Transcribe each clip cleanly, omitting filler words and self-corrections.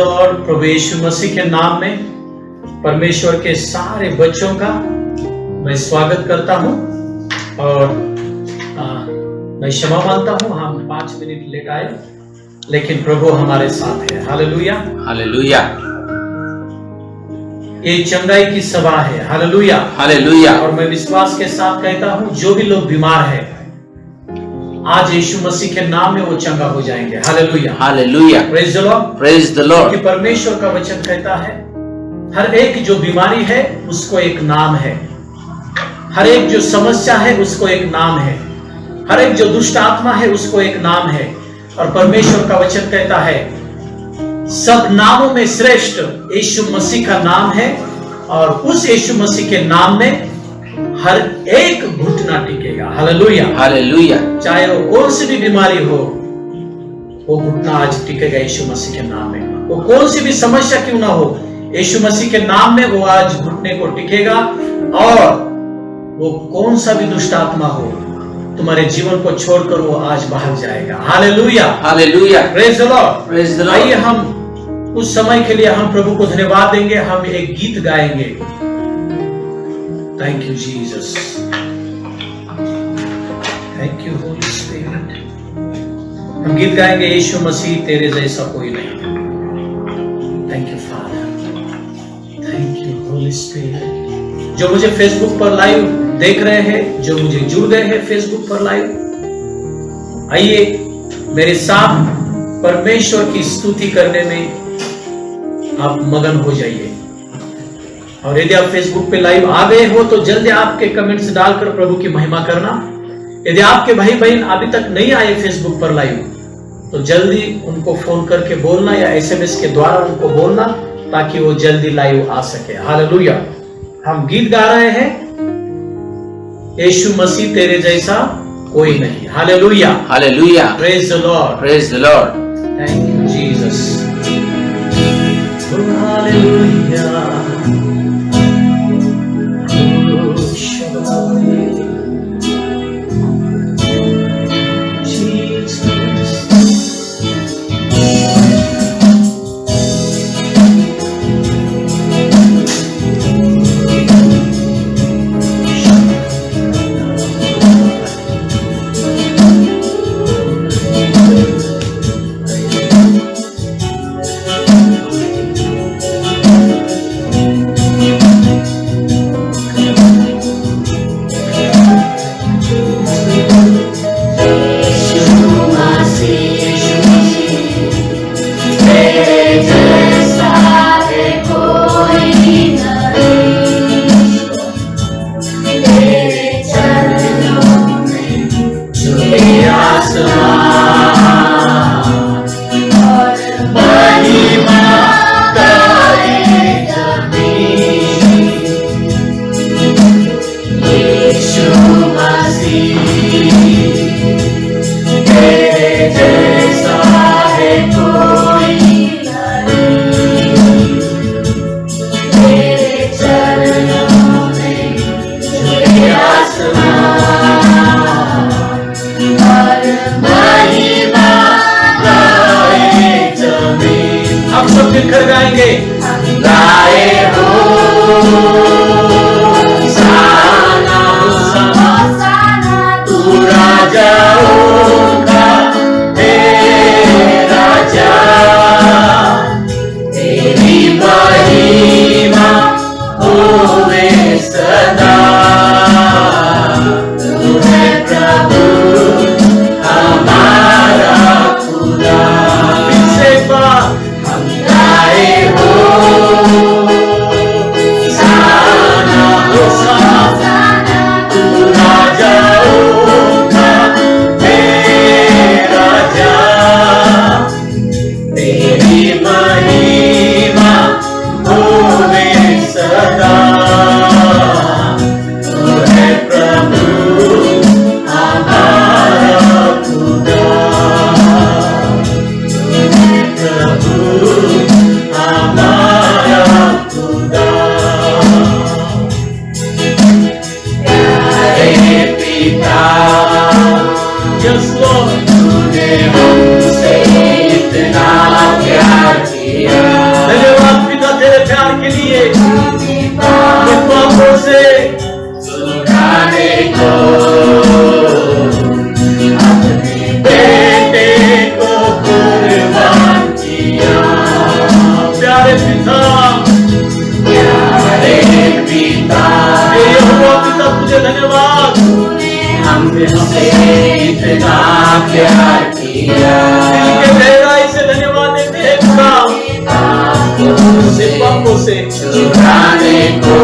Lord. प्रभु यीशु मसीह के नाम में परमेश्वर के सारे बच्चों का मैं स्वागत करता हूं और मैं क्षमा मांगता हूं, हम 5 मिनट लेट आए, लेकिन प्रभु हमारे साथ है। Hallelujah hallelujah. ये चंगाई की सभा है। Hallelujah hallelujah. और मैं विश्वास के साथ कहता हूं, जो भी लोग बीमार है आज यीशु मसीह के नाम में वो चंगा हो जाएंगे। Hallelujah hallelujah. Praise the Lord. Praise the Lord. क्योंकि परमेश्वर का वचन कहता है हर एक जो बीमारी है उसको एक नाम है, हर एक जो समस्या है उसको एक नाम है, हर एक जो दुष्ट आत्मा है उसको एक नाम है। और परमेश्वर का वचन कहता है सब नामों में श्रेष्ठ यीशु मसीह का नाम है और उस यीशु मसीह के नाम में हर एक घुटना टिकेगा। Hallelujah hallelujah. चाहे वो कौन सी भी बीमारी हो, वो घुटना आज टिकेगा यीशु मसीह के नाम में। वो कौन सी भी समस्या क्यों ना हो, यीशु मसीह के नाम में वो आज घुटने को टिकेगा। और वो कौन सा भी दुष्ट आत्मा हो, तुम्हारे जीवन को छोड़कर वो आज भाग जाएगा। Hallelujah hallelujah. Praise the Lord. Praise the आइए लॉर्ड। हम उस समय के लिए हम प्रभु को धन्यवाद देंगे। हम एक गीत गाएंगे। Thank you Jesus, thank you Holy spirit. हम गीत गाएंगे, यीशु मसीह तेरे जैसा कोई नहीं। Thank you father, thank you Holy spirit. जो मुझे फेसबुक पर लाइव देख रहे हैं, जो मुझे जुड़ गए हैं फेसबुक पर लाइव, आइए मेरे साथ परमेश्वर की स्तुति करने में आप मगन हो जाइए। और यदि आप फेसबुक पे लाइव आ गए हो तो जल्दी आपके कमेंट्स डालकर प्रभु की महिमा करना। यदि आपके भाई बहन अभी तक नहीं आए फेसबुक पर लाइव, तो जल्दी उनको फोन करके बोलना या एसएमएस के द्वारा उनको बोलना, ताकि वो जल्दी लाइव आ सके। हालेलुया। हम गीत गा रहे हैं, यीशु मसीह तेरे जैसा कोई नहीं। Hallelujah hallelujah. Praise the Lord. Praise the Lord. Thank you Jesus. Hallelujah. Sa प्यारे पिता, प्यारे पिता, हे यहोवा पिता तुझे धन्यवाद, हमसे इतना प्यार किया, दिल के गहराई से धन्यवाद देते हैं खुदा, से पापों से छुड़ाने को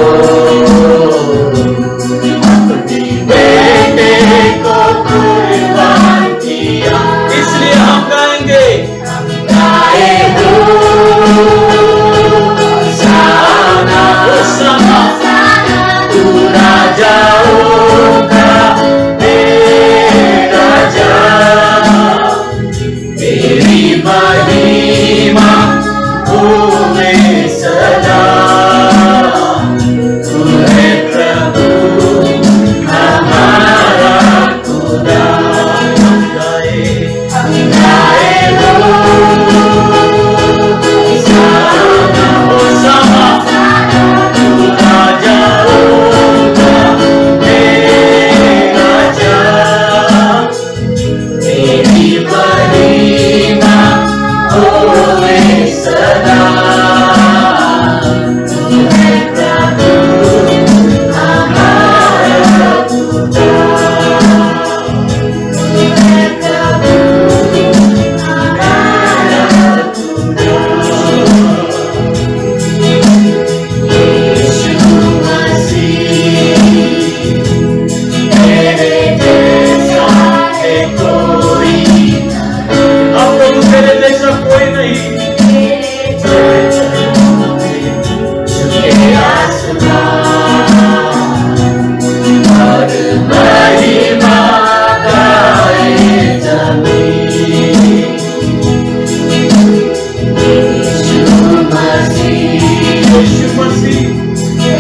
अपने बेटे को कुर्बान किया, इसलिए हम गाएंगे गाए होसाना, होसाना, तू राजाओं का राजा, तेरी महिमा होवे सदा, तू है प्रभु हमारा खुदा, हम गाए गाए होसाना, होसाना, तू राजाओं का राजा, तेरी महिमा होवे सदा, तू है प्रभु हमारा खुदा, तू है प्रभु हमारा खुदा। यीशु मसीह, तेरे जैसा है कोई अब प्रभु तेरे जैसा कोई नहीं, झुके आसमान और महिमा गाए जमीन, यीशु मसीह, यीशु मसीह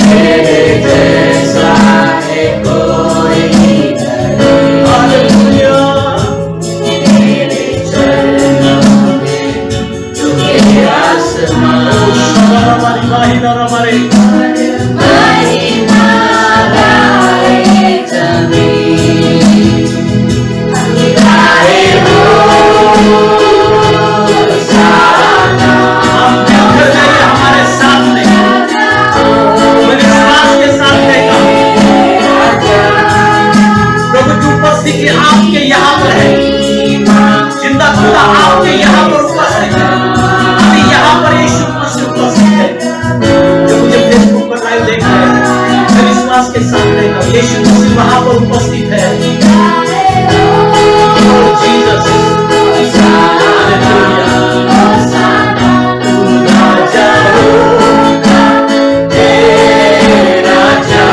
तेरे जैसा है कोई नहीं, हालेलुया, तेरे चरणों में झुके आसमान हमारी महिला हमारे महिमा गाए जमीन, गाए होसाना, हम मिलकर जाइए हमारे साथ में, विश्वास के साथ लेगा प्रभु की उपस्थिति की आपके यहाँ पर है, जिंदा खुदा आपके यहाँ पर उपस्थित है, अभी यहाँ पर यीशु मसीह उपस्थित है, जो मुझे फेसबुक पर लाइव देख रहे हैं, मैं विश्वास के साथ लेगा यीशु मसीह वहाँ पर उपस्थित है, जीसस, हालेलुया, राजा,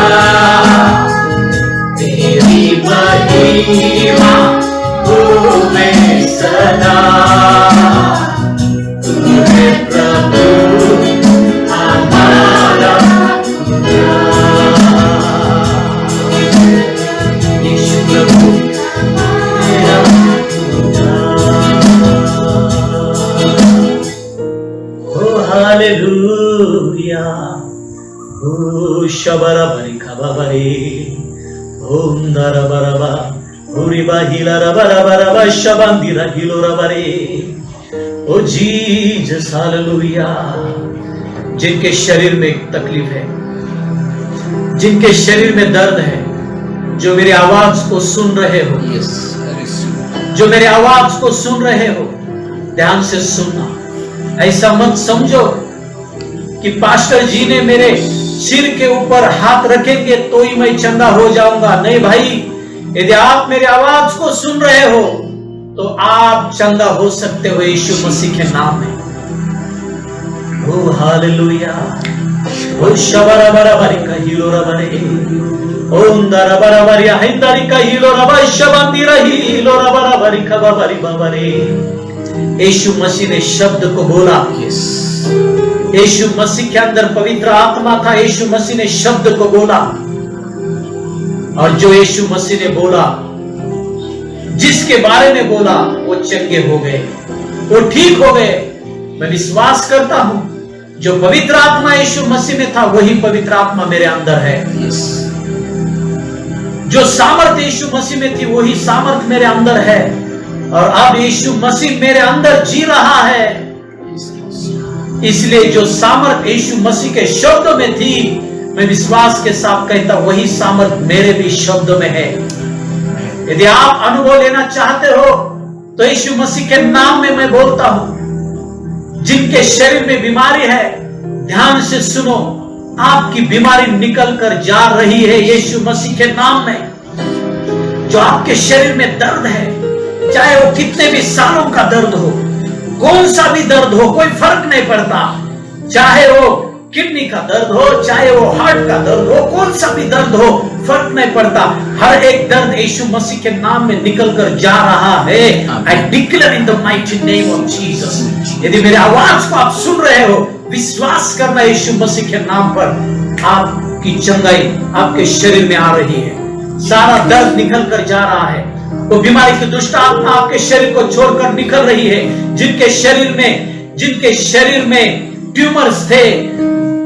तेरी महिमा होवे सदा, तू है प्रभु हमारा खुदा, यीशु प्रभु मेरा खुदा। ओ हालेलुया, ओ शबरा बरी खबा बरी, ओम दरा बरबा, उरिबा हिला रबरा बरबा, शबंदिरा हिलो रबरे, ओ जीसस हालेलुया। जिनके शरीर में तकलीफ है, जिनके शरीर में दर्द है, जो मेरी आवाज को सुन रहे हो, जो मेरी आवाज को सुन रहे हो, ध्यान से सुनना। ऐसा मत समझो कि पास्टर जी ने मेरे सिर के ऊपर हाथ रखेंगे तो ही मैं चंगा हो जाऊंगा। नहीं भाई, यदि आप मेरी आवाज को सुन रहे हो तो आप चंगा हो सकते हो यीशु मसीह के नाम में। ओ हालेलुया, ओ शबरा बरा बरी का हीलो रबरे, ओम दरा बरा बरी हिंदरी का हीलो रबा, शबंदी रही हीलो रबरा बरी का बरी बाबरे। यीशु मसीह ने शब्द को बोला, यीशु मसीह के अंदर पवित्र आत्मा था, यीशु मसीह ने शब्द को बोला, और जो यीशु मसीह ने बोला, जिसके बारे में बोला, वो चंगे हो गए, वो ठीक हो गए। मैं विश्वास करता हूं जो पवित्र आत्मा यीशु मसीह में था वही पवित्र आत्मा मेरे अंदर है। जो सामर्थ यीशु मसीह में थी वही सामर्थ मेरे अंदर है, और अब यीशु मसीह मेरे अंदर जी रहा है। इसलिए जो सामर्थ यीशु मसीह के शब्दों में थी, मैं विश्वास के साथ कहता वही सामर्थ मेरे भी शब्दों में है। यदि आप अनुभव लेना चाहते हो तो यीशु मसीह के नाम में मैं बोलता हूं, जिनके शरीर में बीमारी है ध्यान से सुनो, आपकी बीमारी निकल कर जा रही है यीशु मसीह के नाम में। जो आपके शरीर में दर्द है, चाहे वो कितने भी सालों का दर्द हो, कौन सा भी दर्द हो, कोई फर्क नहीं पड़ता, चाहे वो किडनी का दर्द हो, चाहे वो हार्ट का दर्द हो, कौन सा भी दर्द हो, फर्क नहीं पड़ता, हर एक दर्द यीशु मसीह के नाम में निकल कर जा रहा है। I declare in the mighty name of Jesus. यदि मेरी आवाज को आप सुन रहे हो, विश्वास करना यीशु मसीह के नाम पर आपकी चंगाई आपके शरीर में आ रही है। सारा दर्द निकल कर जा रहा है। वो बीमारी की दुष्ट आत्मा आपके शरीर को छोड़कर निकल रही है। जिनके शरीर में ट्यूमर्स थे,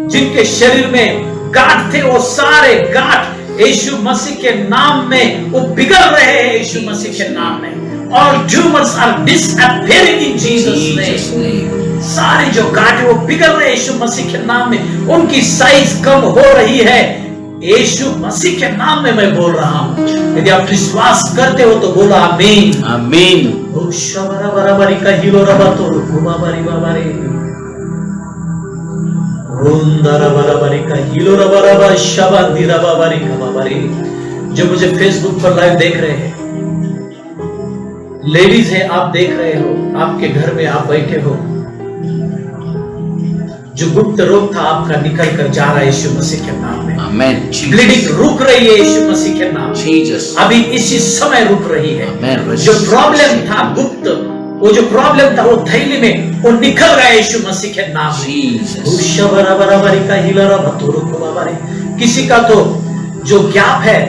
जिनके शरीर में गांठ थे, वो सारे गांठ यीशु मसीह के नाम में वो पिघल रहे हैं यीशु मसीह के नाम में। और tumours are disappearing in Jesus name. सारे जो गांठ वो पिघल रहे हैं यीशु मसीह के नाम में, उनकी साइज कम हो रही है यीशु मसीह के नाम में मैं बोल रहा हूं। यदि आप विश्वास करते हो तो बोलो आमीन आमीन। ओ शबरा बराबरी का हिलो रबा तो बाबारी बाबारी रुंदरा बराबरी का हिलो रबा रबा शबांदी रबा बारी का बाबारी। जो मुझे फेसबुक पर लाइव देख रहे हैं, लेडीज है, आप देख रहे हो, आपके घर में आप बैठे हो, जो गुप्त रोग था आपका निकल कर जा रहा है यीशु मसीह के नाम में। आमेन। ब्लीडिंग रुक रही है यीशु मसीह के नाम में। जीसस। अभी इसी समय रुक रही है। आमेन। जो प्रॉब्लम था गुप्त, वो जो प्रॉब्लम था वो थैली में, वो निकल गया यीशु मसीह के नाम में। किसी का तो जो गैप है,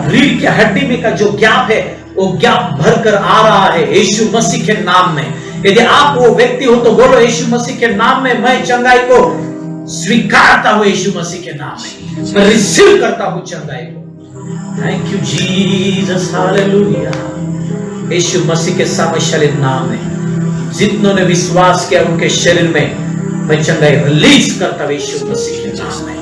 रीढ़ की हड्डी में का जो गैप है, वो गैप भर कर आ रहा है यीशु मसीह के नाम में। यदि आप वो व्यक्ति हो तो बोलो यीशु मसीह के नाम में मैं चंगाई को स्वीकारता हूं। यीशु मसीह के नाम में मैं रिसीव करता हूं चंगाई को। Thank you Jesus, hallelujah. यीशु मसीह के सामर्थ्यशाली नाम में जितनों ने विश्वास किया उनके शरीर में मैं चंगाई रिलीज करता हूं यीशु मसीह के नाम में।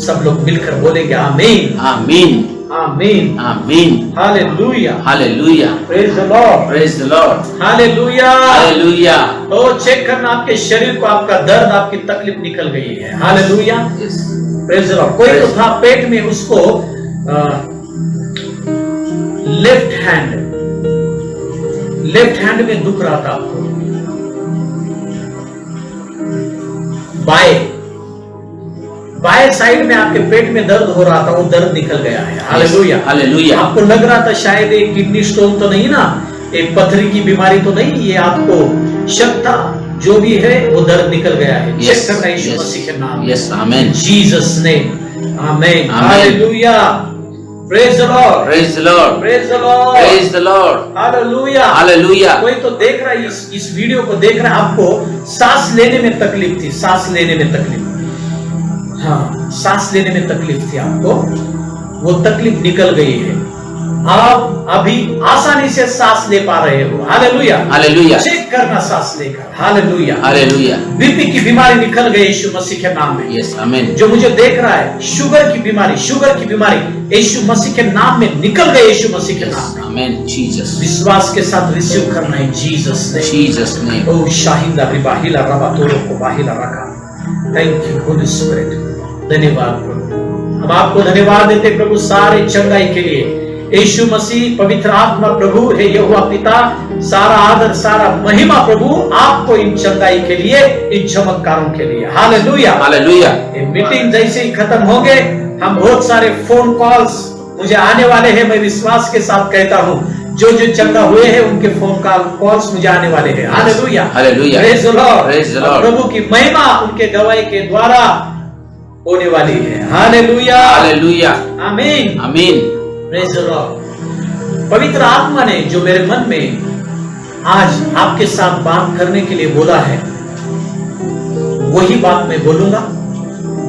सब लोग मिलकर बोलेंगे आमीन आमीन आमीन आमीन। Hallelujah hallelujah. Praise the Lord praise the Lord. Hallelujah hallelujah. तो चेक करना आपके शरीर को, आपका दर्द, आपकी तकलीफ निकल गई है। हालेलुया। Praise the Lord. कोई तो था पेट में, उसको लेफ्ट हैंड में दुख रहा था आपको, बाएं साइड में आपके पेट में दर्द हो रहा था, वो दर्द निकल गया है। Hallelujah hallelujah. आपको लग रहा था शायद एक किडनी स्टोन तो नहीं ना, एक पथरी की बीमारी तो नहीं, ये आपको शक था, जो भी है वो दर्द निकल गया है। चेक करना यीशु मसीह के नाम। Yes amen. Jesus name. Amen. Hallelujah. Praise the Lord. Praise the Lord. Praise the Lord. Praise the Lord. Hallelujah. Hallelujah. कोई तो देख रहा है इस वीडियो को देख रहा है, आपको सांस लेने में तकलीफ थी, सांस लेने में तकलीफ, हाँ सांस लेने में तकलीफ थी आपको, वो तकलीफ निकल गई है। आप अभी आसानी से सांस ले पा रहे हो। Hallelujah hallelujah. चेक करना सांस लेकर। Hallelujah hallelujah. बीपी की बीमारी निकल गई यीशु मसीह के नाम में। Yes amen. जो मुझे देख रहा है, शुगर की बीमारी यीशु मसीह के नाम में निकल गई यीशु मसीह के नाम में। आमेन। जीसस। विश्वास के साथ रिसीव करना है जीसस ने। जीसस ने। ओ शाहिंदा रिबाहिला रबा तोरो को बाहिला रखा। Thank you Holy spirit. धन्यवाद प्रभु। हम आपको धन्यवाद देते प्रभु सारे चंगाई के लिए। यीशु मसीह, पवित्र आत्मा प्रभु है, यहोवा पिता, सारा आदर सारा महिमा प्रभु आपको इन चंगाई के लिए, इन चमत्कारों के लिए। Hallelujah hallelujah. ये मीटिंग जैसे ही खत्म होंगे, हम बहुत सारे फोन कॉल्स मुझे आने वाले हैं। मैं विश्वास के साथ कहता हूँ, जो जो चंगा हुए हैं उनके फोन कॉल्स मुझे आने वाले हैं। Hallelujah hallelujah. Praise the Lord. Praise the Lord. प्रभु की महिमा उनके गवाही के द्वारा होने वाली है। Hallelujah hallelujah. आमीन आमीन। Praise the Lord. पवित्र आत्मा ने जो मेरे मन में आज आपके साथ बात करने के लिए बोला है, वही बात मैं बोलूंगा।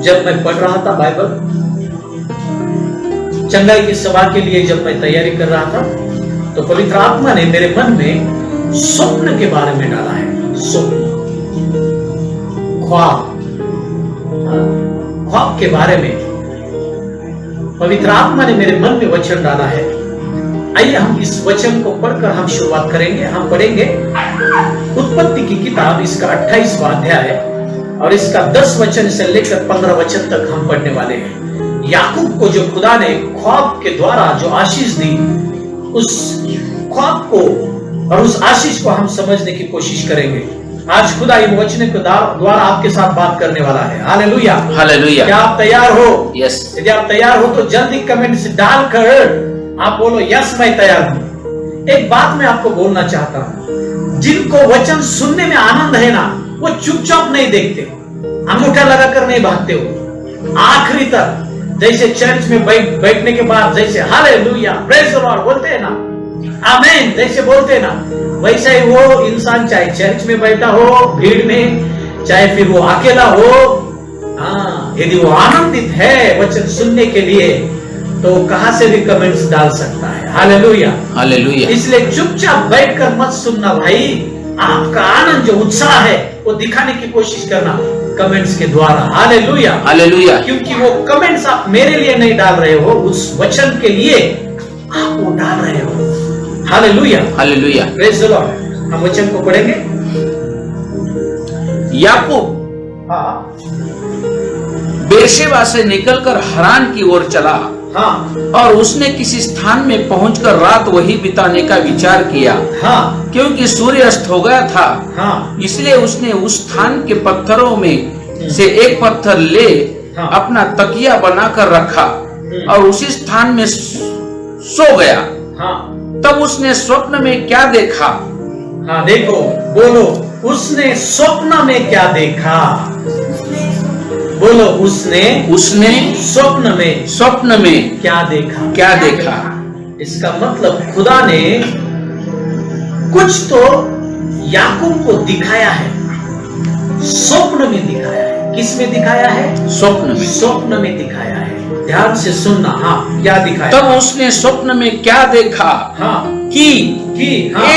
जब मैं पढ़ रहा था बाइबल, चंगाई की सभा के लिए जब मैं तैयारी कर रहा था, तो पवित्र आत्मा ने मेरे मन में स्वप्न के बारे में डाला है। स्वप्न ख्वाब के बारे में पवित्र आत्मा ने मेरे मन में वचन डाला है। आइए हम इस वचन को पढ़कर हम शुरुआत करेंगे। हम पढ़ेंगे उत्पत्ति की किताब, इसका 28वां अध्याय और इसका 10 वचन से लेकर 15 वचन तक हम पढ़ने वाले हैं। याकूब को जो खुदा ने ख्वाब के द्वारा जो आशीष दी, उस ख्वाब को और उस आशीष को हम समझने की कोशिश करेंगे। आज खुदा इन वचन के द्वारा आपके साथ बात करने वाला है। Hallelujah, hallelujah. क्या आप तैयार हो? यस। यदि आप तैयार हो तो जल्दी कमेंट्स डालकर आप बोलो यस मैं तैयार हूं। एक बात मैं आपको बोलना चाहता हूं, जिनको वचन सुनने में आनंद है ना, वो चुपचाप नहीं देखते, अंगूठा लगाकर नहीं भागते हो, आखिरी तक जैसे चर्च में बैठने के बाद जैसे हालेलुया प्रेज द लॉर्ड बोलते हैं ना, आमीन जैसे बोलते हैं ना, वैसा ही वो इंसान चाहे चर्च में बैठा हो भीड़ में, चाहे फिर वो अकेला हो, यदि वो आनंदित है वचन सुनने के लिए तो कहां से भी कमेंट्स डाल सकता है। Hallelujah, hallelujah. इसलिए चुपचाप बैठकर मत सुनना भाई, आपका आनंद जो उत्साह है वो दिखाने की कोशिश करना कमेंट्स के द्वारा। Hallelujah, hallelujah. क्योंकि वो कमेंट्स आप मेरे लिए नहीं डाल रहे हो, उस वचन के लिए आप वो डाल रहे हो। Hallelujah, hallelujah, praise the Lord. हम वचन को पढ़ेंगे। याकूब बेरशेबा से निकलकर हरान की ओर चला। और उसने किसी स्थान में पहुंचकर रात वही बिताने का विचार किया। क्योंकि सूर्य अस्त हो गया था। इसलिए उसने उस स्थान के पत्थरों में से एक पत्थर ले अपना तकिया बनाकर रखा और उसी स्थान में सो गया। तब उसने स्वप्न में क्या देखा? देखो, बोलो उसने स्वप्न में क्या देखा? बोलो उसने स्वप्न में क्या देखा? इसका मतलब खुदा ने कुछ तो याकूब को दिखाया है, स्वप्न में दिखाया है। किस में दिखाया है? स्वप्न में दिखाया है। ध्यान से सुनना। क्या दिखाया? तब उसने स्वप्न में क्या देखा? कि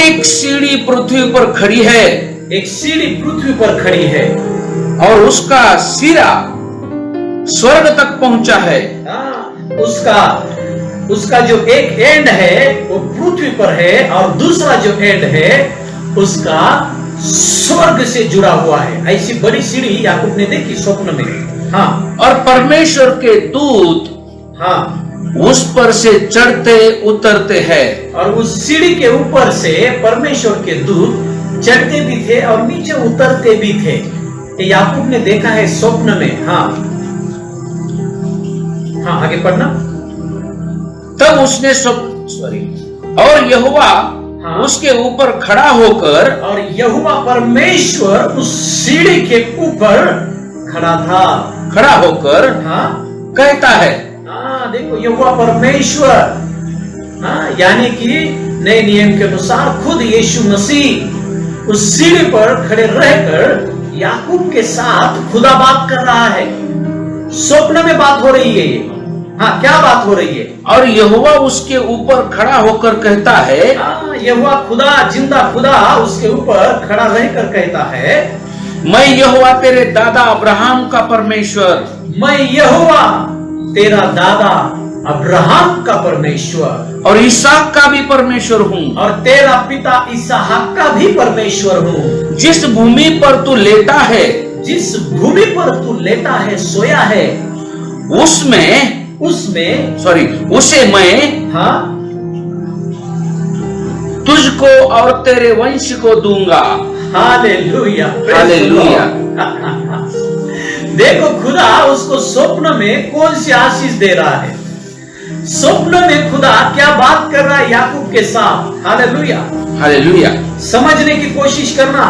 एक सीढ़ी पृथ्वी पर खड़ी है। एक सीढ़ी पृथ्वी पर खड़ी है और उसका सिरा स्वर्ग तक पहुंचा है। उसका जो एक एंड है वो पृथ्वी पर है और दूसरा जो एंड है उसका स्वर्ग से जुड़ा हुआ है। ऐसी बड़ी सीढ़ी याकूब ने देखी स्वप्न में। और परमेश्वर के दूत उस पर से चढ़ते उतरते हैं। और उस सीढ़ी के ऊपर से परमेश्वर के दूत चढ़ते भी थे और नीचे उतरते भी थे। याकूब ने देखा है स्वप्न में। आगे पढ़ना। तब उसने और यहोवा उसके ऊपर खड़ा होकर, और यहोवा परमेश्वर उस सीढ़ी के ऊपर खड़ा होकर कहता है। देखो यहोवा परमेश्वर, यानी कि नए नियम के अनुसार खुद यीशु मसीह उस सीढ़ी पर खड़े रहकर याकूब के साथ खुदा बात कर रहा है। स्वप्न में बात हो रही है ये। क्या बात हो रही है? और यहोवा उसके ऊपर खड़ा होकर कहता है। यहोवा खुदा, जिंदा खुदा उसके ऊपर खड़ा रहकर कहता है, मैं यहोवा तेरे दादा अब्राहम का परमेश्वर, मैं यहोवा तेरा दादा अब्राहम का परमेश्वर और इसहाक का भी परमेश्वर हूँ, और तेरा पिता इसहाक का भी परमेश्वर हूँ। जिस भूमि पर तू लेटा है, जिस भूमि पर तू लेटा है, सोया है, उसे मैं तुझको और तेरे वंश को दूंगा। Hallelujah, hallelujah. देखो खुदा उसको स्वप्न में कौन सी आशीष दे रहा है। स्वप्न में खुदा क्या बात कर रहा है याकूब के साथ। Hallelujah, hallelujah. समझने की कोशिश करना।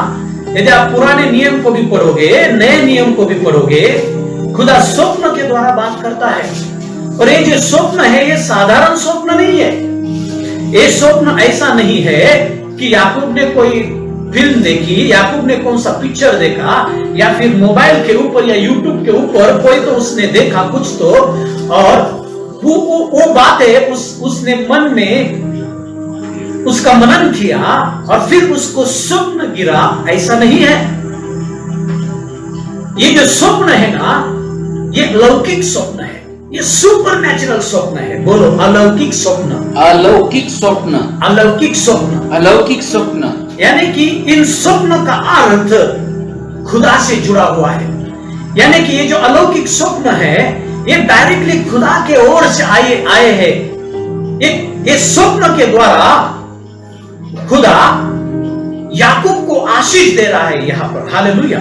यदि आप पुराने नियम को भी पढ़ोगे, नए नियम को भी पढ़ोगे, खुदा स्वप्न के द्वारा बात करता है। और ये जो स्वप्न है ये साधारण स्वप्न नहीं है। ये स्वप्न ऐसा नहीं है कि याकूब ने कोई फिल्म देखी, याकूब ने कौन सा पिक्चर देखा, या फिर मोबाइल के ऊपर या यूट्यूब के ऊपर कोई तो उसने देखा कुछ तो, और वो बातें उसने मन में उसका मनन किया और फिर उसको स्वप्न गिरा। ऐसा नहीं है। ये जो स्वप्न है ना, ये अलौकिक स्वप्न है, ये सुपर नेचुरल स्वप्न है। बोलो अलौकिक स्वप्न, अलौकिक स्वप्न, अलौकिक स्वप्न, अलौकिक स्वप्न। यानी कि इन स्वप्न का अर्थ खुदा से जुड़ा हुआ है। यानी कि ये जो अलौकिक स्वप्न है, ये डायरेक्टली खुदा के ओर से आए हैं। ये स्वप्न के द्वारा खुदा याकूब को आशीष दे रहा है यहां पर। हालेलुया।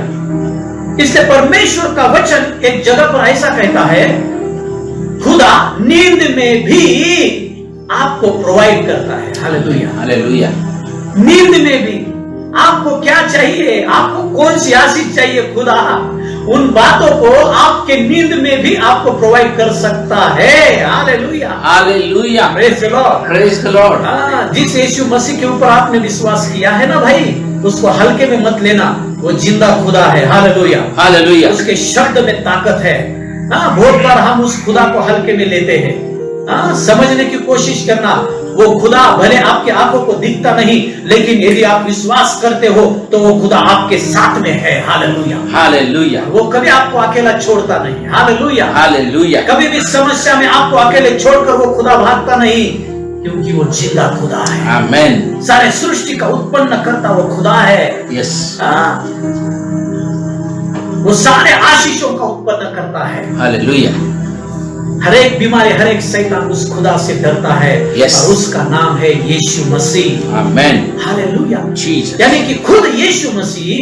इसलिए परमेश्वर का वचन एक जगह पर ऐसा कहता है, खुदा नींद में भी आपको प्रोवाइड करता है। Hallelujah, hallelujah. नींद में भी आपको क्या चाहिए, आपको कौन सी आशीष चाहिए, खुदा उन बातों को आपके नींद में भी आपको प्रोवाइड कर सकता है। Hallelujah, hallelujah. Praise the Lord, praise the Lord. जिस यीशु मसीह के ऊपर आपने विश्वास किया है ना भाई, उसको हल्के में मत लेना। वो जिंदा खुदा है। Hallelujah, hallelujah. उसके शब्द में ताकत है। बहुत बार हम उस खुदा को हल्के में लेते हैं। समझने की कोशिश करना, वो खुदा भले आपकी आंखों को दिखता नहीं, लेकिन यदि आप विश्वास करते हो तो वो खुदा आपके साथ में है। Hallelujah, hallelujah. वो कभी आपको अकेला छोड़ता नहीं। Hallelujah, hallelujah. कभी भी समस्या में आपको अकेले छोड़कर वो खुदा भागता नहीं, क्योंकि वो जिंदा खुदा है। आमेन। सारे सृष्टि का उत्पन्न करता वो खुदा है। यस। वो सारे आशीषों का उत्पन्न करता है। हालेलुया। हर एक बीमारी, हर एक शैतान उस खुदा से डरता है। Yes. और उसका नाम है यीशु मसीह। आमेन। हालेलुया। Jesus. यानी कि खुद यीशु मसीह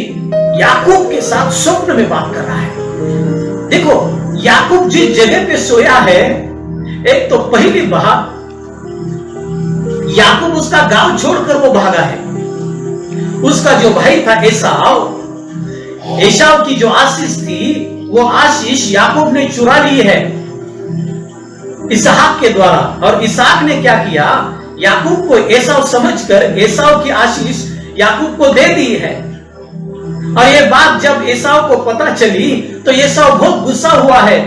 याकूब के साथ स्वप्न में बात कर रहा है। देखो, याकूब जिस जगह पे सोया है, एक तो पहली बात, याकूब उसका गांव छोड़कर वो भागा है। उसका जो भाई था एसाव की जो आशीष थी, वो आशीष याकूब ने चुरा ली है इसहाक के द्वारा। और इसहाक ने क्या किया, याकूब को एसाव समझकर एसाव की आशीष याकूब को दे दी है। और ये बात जब एसाव को पता चली तो एसाव बहुत गुस्सा हुआ है।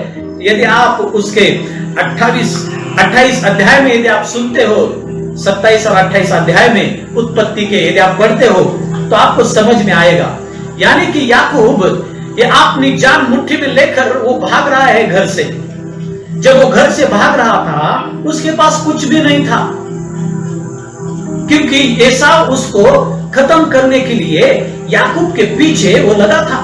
यदि आप उसके 28 अध्याय में यदि आप सुनते हो, 27 और 28 अध्याय में उत्पत्ति के यदि आप पढ़ते हो तो आपको समझ में आएगा। यानी कि याकूब ये अपनी जान मुट्ठी में लेकर वो भाग रहा है घर से। जब वो घर से भाग रहा था, उसके पास कुछ भी नहीं था, क्योंकि एसाव उसको खत्म करने के लिए याकूब के पीछे वो लगा था।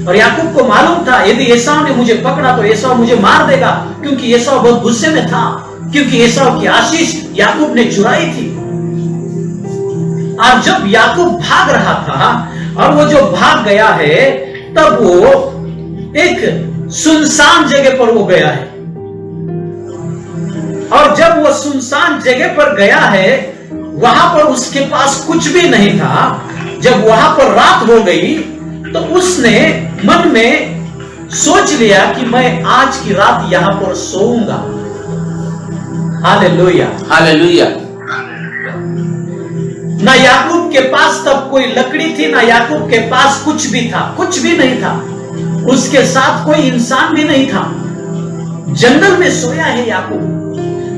और याकूब को मालूम था, यदि एसाव ने मुझे पकड़ा तो एसाव मुझे मार देगा, क्योंकि एसाव बहुत गुस्से में था, क्योंकि एसाव की आशीष याकूब ने चुराई थी। और जब याकूब भाग रहा था, और वो जो भाग गया है, तब वो एक सुनसान जगह पर वो गया है। और जब वो सुनसान जगह पर गया है, वहां पर उसके पास कुछ भी नहीं था। जब वहां पर रात हो गई तो उसने मन में सोच लिया कि मैं आज की रात यहां पर सोऊंगा। Hallelujah, hallelujah. ना याकूब के पास तब कोई लकड़ी थी, ना याकूब के पास कुछ भी था, कुछ भी नहीं था। उसके साथ कोई इंसान भी नहीं था। जंगल में सोया है याकूब,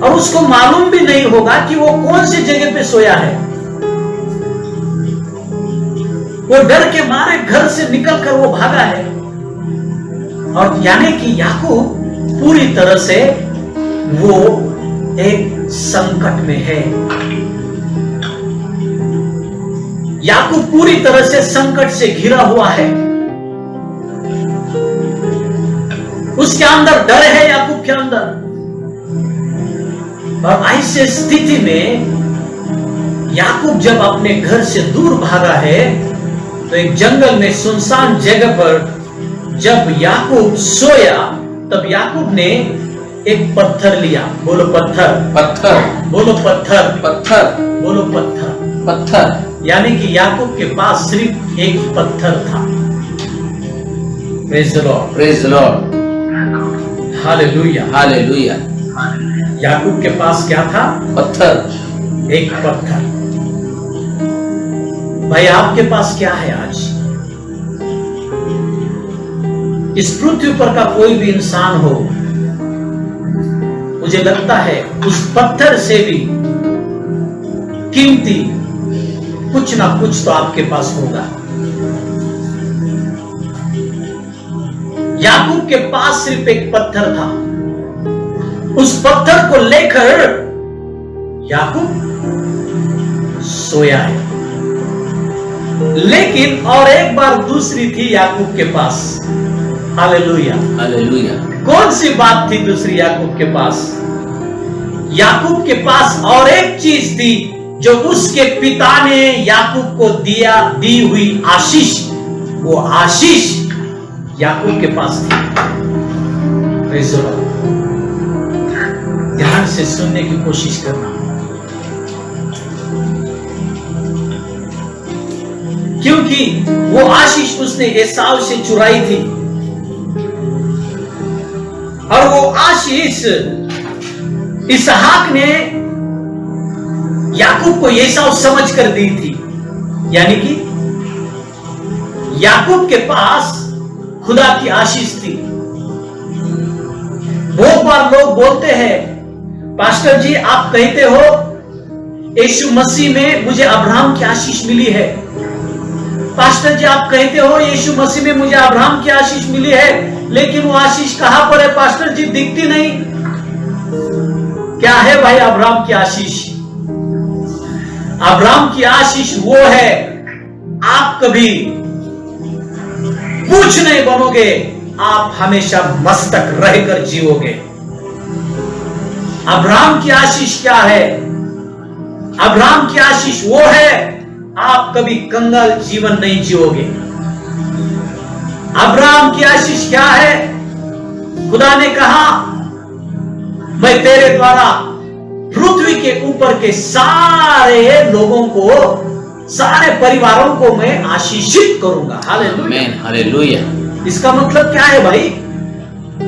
और उसको मालूम भी नहीं होगा कि वो कौन सी जगह पे सोया है। वो डर के मारे घर से निकलकर वो भागा है। और यानी कि याकूब पूरी तरह से वो एक संकट में है। याकूब पूरी तरह से संकट से घिरा हुआ है। उसके अंदर डर है, याकूब के अंदर। और ऐसे स्थिति में याकूब जब अपने घर से दूर भागा है, तो एक जंगल में सुनसान जगह पर जब याकूब सोया, तब याकूब ने एक पत्थर लिया। बोलो पत्थर, पत्थर, बोलो पत्थर, पत्थर, बोलो पत्थर, पत्थर। यानी कि याकूब के पास सिर्फ एक पत्थर था। Praise the Lord, praise the Lord. Hallelujah, hallelujah. याकूब के पास क्या था? पत्थर, एक पत्थर। भाई आपके पास क्या है आज? इस पृथ्वी पर का कोई भी इंसान हो, मुझे लगता है उस पत्थर से भी कीमती कुछ ना कुछ तो आपके पास होगा। याकूब के पास सिर्फ एक पत्थर था। उस पत्थर को लेकर याकूब सोया है। लेकिन और एक बार दूसरी थी याकूब के पास। Hallelujah, hallelujah. कौन सी बात थी दूसरी याकूब के पास? याकूब के पास और एक चीज थी जो उसके पिता ने याकूब को दी हुई आशीष, वो आशीष याकूब के पास थी। Praise the Lord. ध्यान से सुनने की कोशिश करना, क्योंकि वो आशीष उसने एसाव से चुराई थी और वो आशीष इसहाक ने याकूब को एसाव समझ कर दी थी। यानी कि याकूब के पास खुदा की आशीष थी। बहुत बार लोग बोलते हैं, पास्टर जी आप कहते हो यीशु मसीह में मुझे अब्राहम की आशीष मिली है। पास्टर जी आप कहते हो यीशु मसीह में मुझे अब्राहम की आशीष मिली है, लेकिन वो आशीष कहां पर है पास्टर जी? दिखती नहीं। क्या है भाई अब्राहम की आशीष? अब्राहम की आशीष वो है, आप कभी पूछ नहीं बनोगे, आप हमेशा मस्तक रहकर जीओगे। अब्राहम की आशीष क्या है? अब्राहम की आशीष वो है, आप कभी कंगाल जीवन नहीं जियोगे। अब्राहम की आशीष क्या है? खुदा ने कहा मैं तेरे द्वारा पृथ्वी के ऊपर के सारे लोगों को, सारे परिवारों को मैं आशीषित करूंगा। Hallelujah, hallelujah. इसका मतलब क्या है भाई?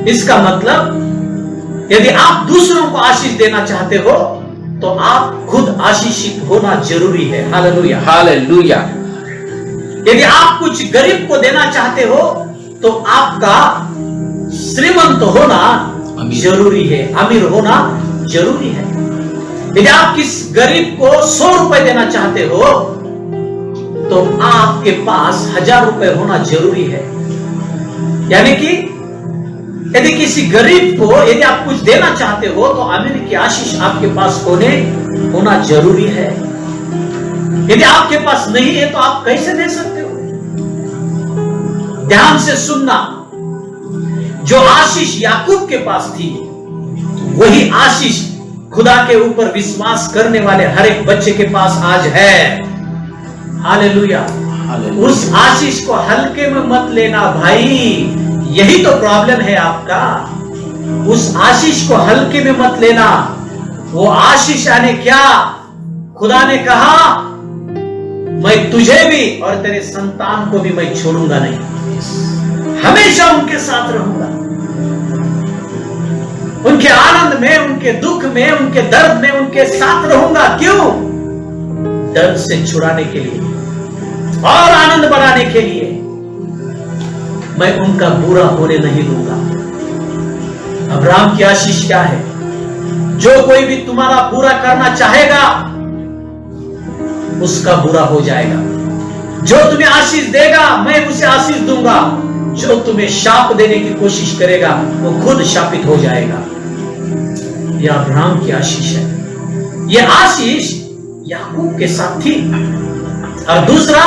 इसका मतलब यदि आप दूसरों को आशीष देना चाहते हो तो आप खुद आशीषित होना जरूरी है। Hallelujah, hallelujah. यदि आप कुछ गरीब को देना चाहते हो तो आपका श्रीमंत होना जरूरी है, अमीर होना जरूरी है। यदि आप किस गरीब को 100 रुपए देना चाहते हो तो आपके पास 1000 रुपए होना जरूरी है। यानी कि यदि किसी गरीब को यदि आप कुछ देना चाहते हो तो अमीर की आशीष आपके पास होना जरूरी है। यदि आपके पास नहीं है तो आप कैसे दे सकते हो? ध्यान से सुनना, जो आशीष याकूब के पास थी वही आशीष खुदा के ऊपर विश्वास करने वाले हर एक बच्चे के पास आज है। हालेलुया। उस आशीष को हल्के में मत लेना भाई, यही तो प्रॉब्लम है आपका। उस आशीष को हल्के में मत लेना। वो आशीष आने क्या? खुदा ने कहा मैं तुझे भी और तेरे संतान को भी मैं छोड़ूंगा नहीं, हमेशा उनके साथ रहूंगा। उनके आनंद में, उनके दुख में, उनके दर्द में उनके साथ रहूंगा। क्यों? दर्द से छुड़ाने के लिए और आनंद बढ़ाने के लिए। मैं उनका बुरा होने नहीं दूंगा। अब्राहम की आशीष क्या है? जो कोई भी तुम्हारा बुरा करना चाहेगा उसका बुरा हो जाएगा। जो तुम्हें आशीष देगा मैं उसे आशीष दूंगा। जो तुम्हें शाप देने की कोशिश करेगा वो खुद शापित हो जाएगा। यह अब्राहम की आशीष है। यह आशीष याकूब के साथ थी। और दूसरा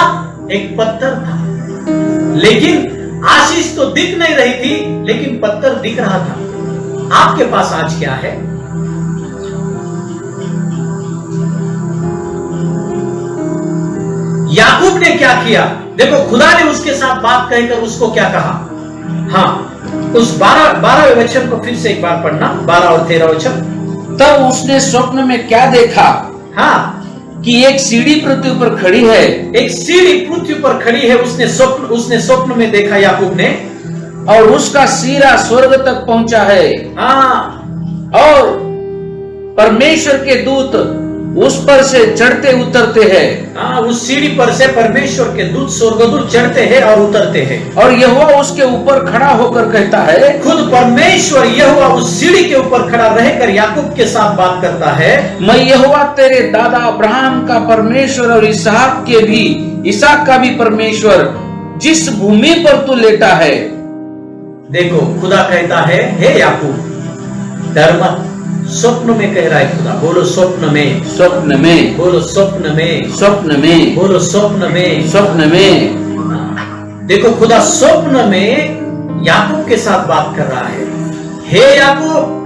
एक पत्थर था, लेकिन आशीष तो दिख नहीं रही थी, लेकिन पत्थर दिख रहा था। आपके पास आज क्या है? याकूब ने क्या किया? देखो खुदा ने उसके साथ बात कहकर उसको क्या कहा? हाँ, उस 12वें वचन को फिर से एक बार पढ़ना, 12 और 13 वचन। तब उसने स्वप्न में क्या देखा? हाँ, कि एक सीढ़ी पृथ्वी पर खड़ी है। एक सीढ़ी पृथ्वी पर खड़ी है। उसने स्वप्न में देखा याकूब ने, और उसका सिरा स्वर्ग तक पहुंचा है। हाँ, और परमेश्वर के दूत उस पर से चढ़ते उतरते हैं। हाँ, उस सीढ़ी पर से परमेश्वर के दूत, स्वर्गदूत चढ़ते हैं और उतरते हैं। और यहोवा उसके ऊपर खड़ा होकर कहता है, खुद परमेश्वर यहोवा उस सीढ़ी के ऊपर खड़ा रहकर याकूब के साथ बात करता है, मैं यहोवा तेरे दादा अब्राहम का परमेश्वर और इसहाक का भी परमेश्वर, जिस भूमि पर तू लेटा है देखो खुदा कहता है, हे याकूब डर मत। स्वप्न में कह रहा है खुदा, बोलो स्वप्न में, स्वप्न में, बोलो स्वप्न में, स्वप्न में, बोलो स्वप्न में, स्वप्न में। देखो खुदा स्वप्न में याकूब के साथ बात कर रहा है। हे याकूब,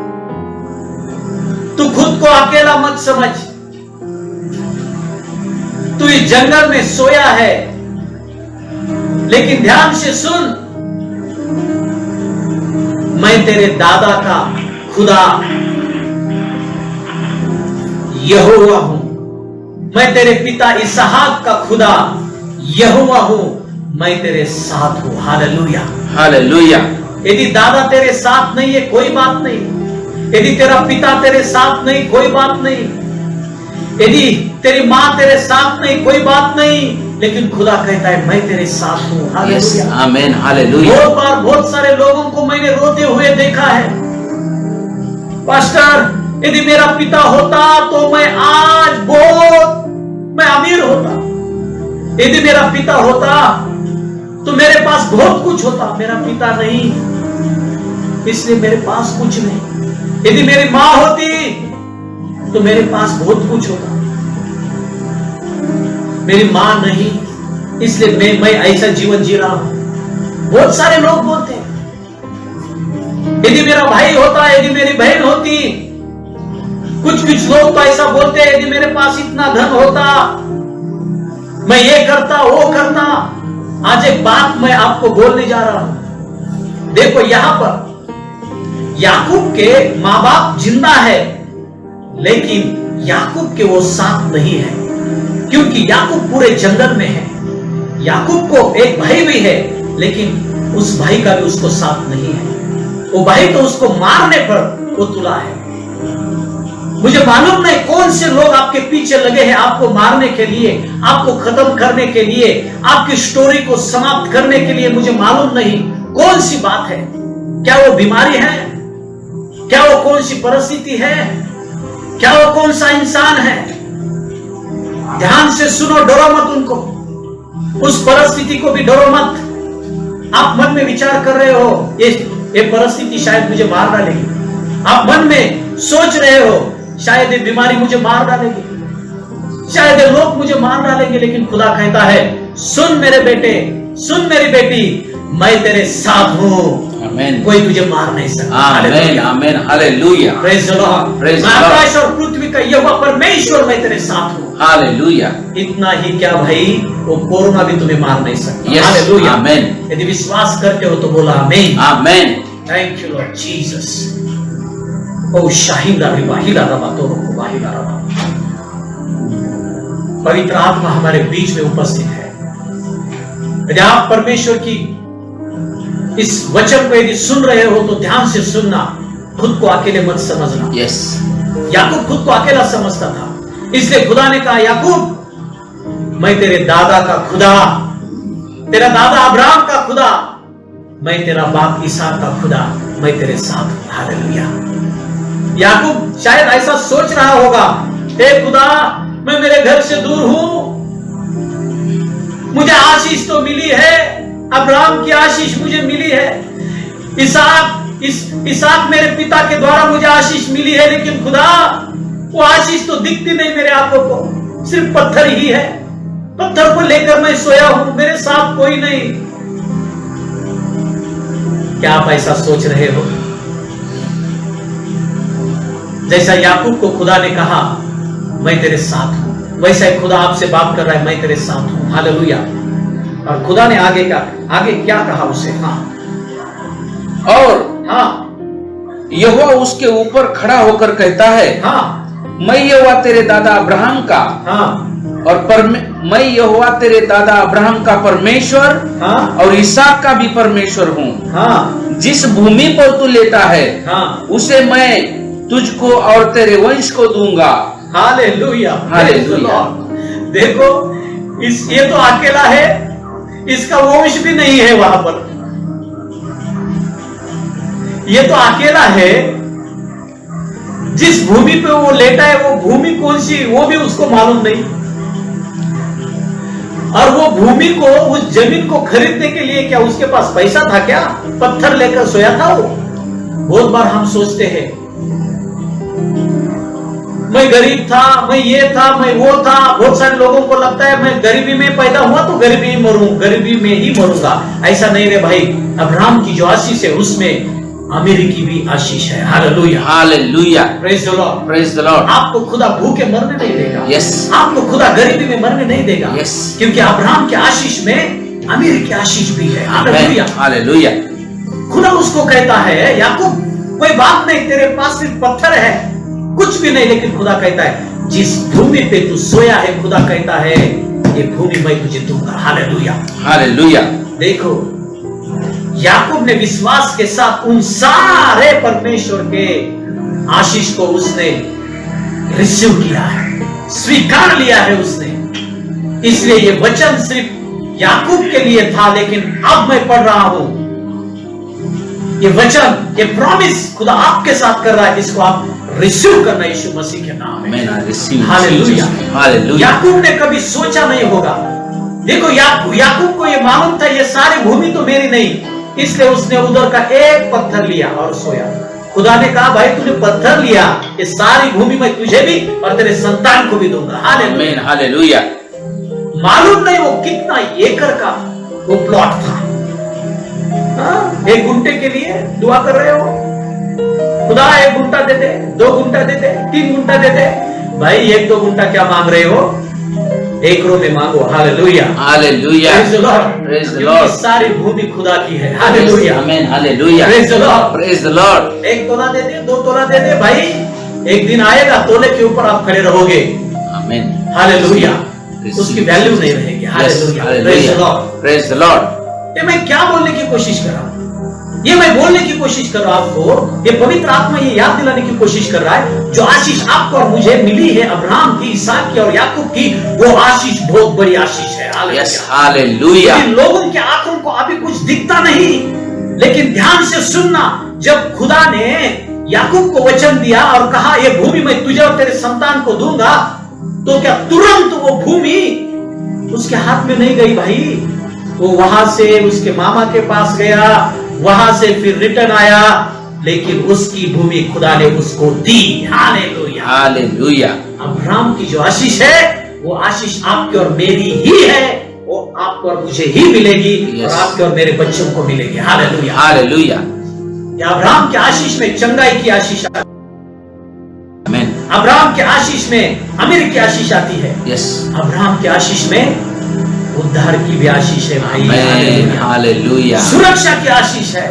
तू खुद को अकेला मत समझ, तू इस जंगल में सोया है, लेकिन ध्यान से सुन, मैं तेरे दादा का खुदा यहोवा हूं, मैं तेरे पिता इसहाक का खुदा यहोवा हूं, मैं तेरे साथ हूं। Hallelujah, hallelujah. यदि दादा तेरे साथ नहीं है कोई बात नहीं, यदि तेरा पिता तेरे साथ नहीं कोई बात नहीं, यदि तेरी मां तेरे साथ नहीं कोई बात नहीं, लेकिन खुदा कहता है मैं तेरे साथ हूं। हालेलुया, आमीन, हालेलुया। बहुत बार बहुत सारे लोगों को मैंने रोते हुए देखा है, पास्टर यदि मेरा पिता होता तो मैं आज मैं अमीर होता, यदि मेरा पिता होता तो मेरे पास बहुत कुछ होता, मेरा पिता नहीं इसलिए मेरे पास कुछ नहीं। यदि मेरी मां होती तो मेरे पास बहुत कुछ होता, मेरी मां नहीं इसलिए मैं ऐसा जीवन जी रहा हूं। बहुत सारे लोग बोलते हैं, यदि मेरा भाई होता, यदि मेरी बहन होती, कुछ लोग तो ऐसा बोलते हैं, यदि मेरे पास इतना धन होता मैं ये करता वो करता। आज एक बात मैं आपको बोलने जा रहा हूं, देखो यहां पर याकूब के मां बाप जिंदा है, लेकिन याकूब के वो साथ नहीं है, क्योंकि याकूब पूरे जंगल में है। याकूब को एक भाई भी है, लेकिन उस भाई का भी उसको साथ नहीं है। वो भाई तो उसको मारने पर वो तुला है। मुझे मालूम नहीं कौन से लोग आपके पीछे लगे हैं आपको मारने के लिए, आपको खत्म करने के लिए, आपकी स्टोरी को समाप्त करने के लिए। मुझे मालूम नहीं कौन सी बात है, क्या वो बीमारी है, क्या वो कौन सी परिस्थिति है, क्या वो कौन सा इंसान है। ध्यान से सुनो, डरो मत उनको, उस परिस्थिति को भी डरो मत। आप मन में विचार कर रहे हो ये परिस्थिति शायद मुझे मार डालेगी, आप मन में सोच रहे हो शायद ये बीमारी मुझे मार डालेगी, शायद ये लोग मुझे मार डालेंगे, लेकिन खुदा कहता है सुन मेरे बेटे, सुन मेरी बेटी, मैं तेरे साथ हूं, आमीन। कोई तुझे मार नहीं सकता। आमीन, आमीन, hallelujah. Praise the Lord. Praise the मैं लॉर्ड। आकाश और पृथ्वी का यहोवा परमेश्वर मैं तेरे साथ हूं। हालेलुया। इतना ही क्या भाई, वो कोरोना भी तुम्हें मार नहीं सकता। यस, हालेलुया, आमीन। यदि विश्वास करते हो तो बोला आमीन, आमीन। Thank you Lord Jesus. ओ शाहिला रिबाहिला रबा तो बाहिला रबा। पवित्र आत्मा हमारे बीच में उपस्थित है। यदि आप परमेश्वर की इस वचन को यदि सुन रहे हो तो ध्यान से सुनना, खुद को अकेले मत समझना। यस, याकूब खुद को अकेला समझता था, इसलिए खुदा ने कहा याकूब मैं तेरे दादा का खुदा, तेरा दादा अब्राहम का खुदा, मैं तेरा बाप इसहाक का खुदा, मैं तेरे साथ हूं। हालेलुया। याकूब शायद ऐसा सोच रहा होगा, हे खुदा मैं मेरे घर से दूर हूं, मुझे आशीष तो मिली है, अब्राहम की आशीष मुझे मिली है, इसहाक मेरे पिता के द्वारा मुझे आशीष मिली है, लेकिन खुदा वो आशीष तो दिखती नहीं मेरे आंखों को, सिर्फ पत्थर ही है, पत्थर को लेकर मैं सोया हूं, मेरे साथ कोई नहीं। क्या आप ऐसा सोच रहे हो? जैसा याकूब को खुदा ने कहा मैं तेरे साथ हूं, वैसा ही खुदा आपसे बात कर रहा है, मैं तेरे साथ हूं। हालेलुया। और खुदा ने आगे क्या कहा उसे? और यहोवा उसके ऊपर खड़ा होकर कहता है, मैं यहोवा तेरे दादा अब्राहम का और मैं यहोवा तेरे दादा अब्राहम का परमेश्वर और इसहाक का भी परमेश्वर हूँ। जिस भूमि पर तू लेटा है उसे मैं तुझको और तेरे वंश को दूंगा। Hallelujah, hallelujah. देखो ये तो अकेला है, इसका वंश भी नहीं है वहां पर, ये तो अकेला है। जिस भूमि पे वो लेटा है वो भूमि कौन सी वो भी उसको मालूम नहीं। और वो भूमि को, उस जमीन को खरीदने के लिए क्या उसके पास पैसा था क्या? पत्थर लेकर सोया था वो। बहुत बार हम सोचते हैं मैं गरीब था, मैं ये था, मैं वो था। बहुत सारे लोगों को लगता है मैं गरीबी में पैदा हुआ तो गरीबी ही मरूं, गरीबी में ही मरूंगा। ऐसा नहीं रे भाई। अब्राहम की जो आशीष है उसमें अमीरी की भी आशीष है। Hallelujah, hallelujah, praise the Lord, praise the Lord. आपको खुदा भूखे मरने नहीं देगा। यस, आपको खुदा गरीबी में मरने नहीं देगा। यस, क्योंकि अब्राहम के आशीष में अमीर की आशीष भी है। Hallelujah, hallelujah. खुदा उसको कहता है याकूब कोई बात नहीं, तेरे पास सिर्फ पत्थर है, कुछ भी नहीं, लेकिन खुदा कहता है जिस भूमि पे तू सोया है, खुदा कहता है ये भूमि मैं तुझे दूंगा। Hallelujah, hallelujah. देखो याकूब ने विश्वास के साथ उन सारे परमेश्वर के आशीष को उसने रिसीव किया है, स्वीकार लिया है उसने। इसलिए ये वचन सिर्फ याकूब के लिए था, लेकिन अब मैं पढ़ रहा हूं ये वचन, ये प्रॉमिस खुदा आपके साथ कर रहा है, इसको आप रिसीव करना यीशु मसीह के नाम में। Hallelujah, hallelujah. याकूब ने कभी सोचा नहीं होगा। देखो याकूब को ये मालूम था ये सारी भूमि तो मेरी नहीं, इसलिए उसने उधर का एक पत्थर लिया और सोया। खुदा ने कहा भाई तूने पत्थर लिया, ये सारी भूमि मैं तुझे भी और तेरे संतान को भी दूंगा। Hallelujah, hallelujah. मालूम नहीं वो कितना एकड़ का वो प्लॉट था। एक गुंटे के लिए दुआ कर रहे हो, खुदा 1 गुंटा दे दे, 2 गुंटा दे दे, 3 गुंटा दे दे। भाई 1-2 गुंटा क्या मांग रहे हो, एकड़ों में मांगो। Hallelujah, hallelujah, praise the Lord, praise the Lord. सारी भूमि खुदा की है। हालेलुया, आमीन, hallelujah, praise the Lord, praise the Lord. 1 तोला दे दे, 2 तोला दे दे, भाई एक दिन आएगा तोले के ऊपर आप खड़े रहोगे। आमीन, हालेलुया, उसकी वैल्यू नहीं रहेगी। Hallelujah, praise the Lord, praise the Lord. ये मैं क्या बोलने की कोशिश कर रहा हूं, ये मैं बोलने की कोशिश कर रहा हूं आपको, ये पवित्र आत्मा ये याद दिलाने की कोशिश कर रहा है जो आशीष आपको और मुझे मिली है अब्राहम की, इसहाक की और याकूब की, वो आशीष बहुत बड़ी आशीष है। हालेलुया। लोगों की आंखों को अभी कुछ दिखता नहीं, लेकिन ध्यान से सुनना, जब खुदा ने याकूब को वचन दिया और कहा ये भूमि मैं तुझे और तेरे संतान को दूंगा, तो क्या तुरंत वो भूमि उसके हाथ में नहीं गई भाई। वो वहां से उसके मामा के पास गया, वहां से फिर रिटर्न आया, लेकिन उसकी भूमि खुदा ने उसको दी। Hallelujah, hallelujah. अब्राहम की जो आशीष है वो आशीष आपकी और मेरी ही है, वो आपको और मुझे ही मिलेगी और आपके और मेरे बच्चों को मिलेगी। Hallelujah, hallelujah. अब्राहम के आशीष में चंगाई की आशीष, आमीन। अब्राहम के आशीष में अमीर की आशीष आती है। यस, अब्राहम के आशीष में उद्धार की भी आशीष है भाई। हालेलुया। सुरक्षा की आशीष है।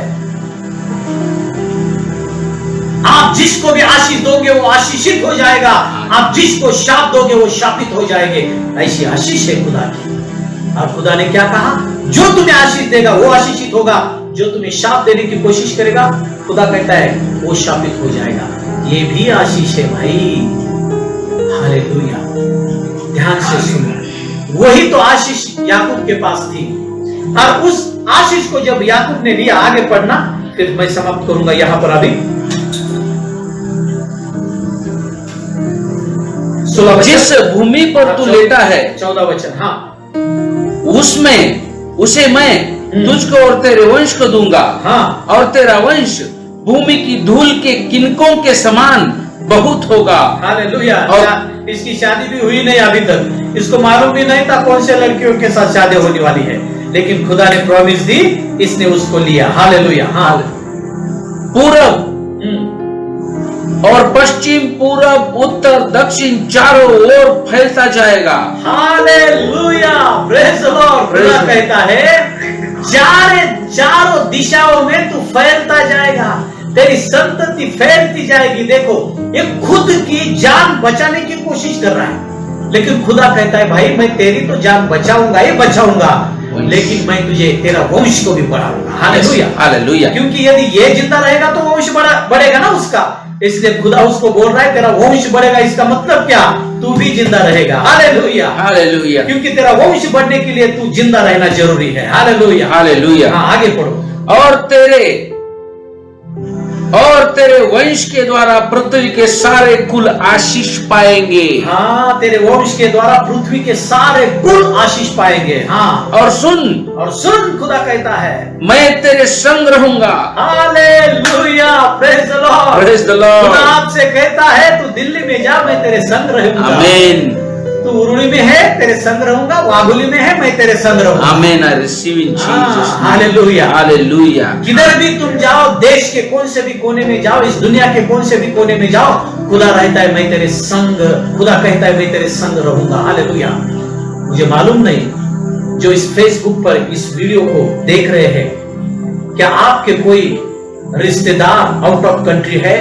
आप जिसको भी आशीष दोगे वो आशीषित हो जाएगा, आप जिसको शाप दोगे वो शापित हो जाएंगे। ऐसी आशीष है खुदा की। और खुदा ने क्या कहा, जो तुम्हें आशीष देगा वो आशीषित होगा, जो तुम्हें शाप देने की कोशिश करेगा खुदा कहता है वो शापित हो जाएगा। ये भी आशीष है भाई। हालेलुया, ध्यान से सुनो। वही तो आशीष याकूब के पास थी, और उस आशीष को जब याकूब ने लिया, आगे पढ़ना फिर मैं समाप्त करूंगा यहां पर। अभी 16 वचन, जिस भूमि पर तू लेटा है, 14 वचन, हाँ, उसमें उसे मैं तुझको और तेरे वंश को दूंगा। हाँ, और तेरा वंश भूमि की धूल के किनकों के समान बहुत होगा। हालेलुया। और इसकी शादी भी हुई नहीं अभी तक, इसको मालूम भी नहीं था कौन से लड़कियों के साथ शादी होने वाली है, लेकिन खुदा ने प्रॉमिस दी, इसने उसको लिया। हालेलुया। हाँ, पूरब और पश्चिम, पूरब, उत्तर, दक्षिण चारों ओर फैलता जाएगा। Hallelujah, praise the Lord. खुदा कहता है चारों दिशाओं में तू फैलता जाएगा, तेरी संतति फैलती जाएगी। देखो ये खुद की जान बचाने की कोशिश कर रहा है, लेकिन खुदा कहता है भाई मैं तेरी तो जान बचाऊंगा ही बचाऊंगा, लेकिन मैं तुझे तेरा वंश को भी बढ़ाऊंगा। Hallelujah, hallelujah. क्योंकि यदि ये जिंदा रहेगा तो वंश बढ़ेगा ना उसका, इसलिए खुदा उसको बोल रहा है तेरा वंश बढ़ेगा। इसका मतलब क्या, तू भी जिंदा रहेगा। Hallelujah, hallelujah. क्योंकि तेरा वंश बढ़ने के लिए तू जिंदा रहना जरूरी है। Hallelujah, hallelujah. हाँ, आगे पढ़ो। और तेरे और तेरे वंश के द्वारा पृथ्वी के सारे कुल आशीष पाएंगे। हाँ, तेरे वंश के द्वारा पृथ्वी के सारे कुल आशीष पाएंगे। हाँ, और सुन खुदा कहता है मैं तेरे संग रहूंगा। Hallelujah, praise the Lord, praise the Lord. खुदा आपसे कहता है तू दिल्ली में जा, मैं तेरे संग रहूंगा। आमीन। तू उरुली में है, तेरे संग रहूंगा। वागुली में है, मैं तेरे संग रहूंगा। आमीन। I receive in Jesus. Hallelujah, hallelujah. किधर भी तुम जाओ, देश के कौन से भी कोने में जाओ, इस दुनिया के कौन से भी कोने में जाओ, खुदा रहता है मैं तेरे संग। खुदा कहता है मैं तेरे संग रहूंगा। हालेलुया। मुझे मालूम नहीं जो इस फेसबुक पर इस वीडियो को देख रहे हैं, क्या आपके कोई रिश्तेदार आउट ऑफ कंट्री है?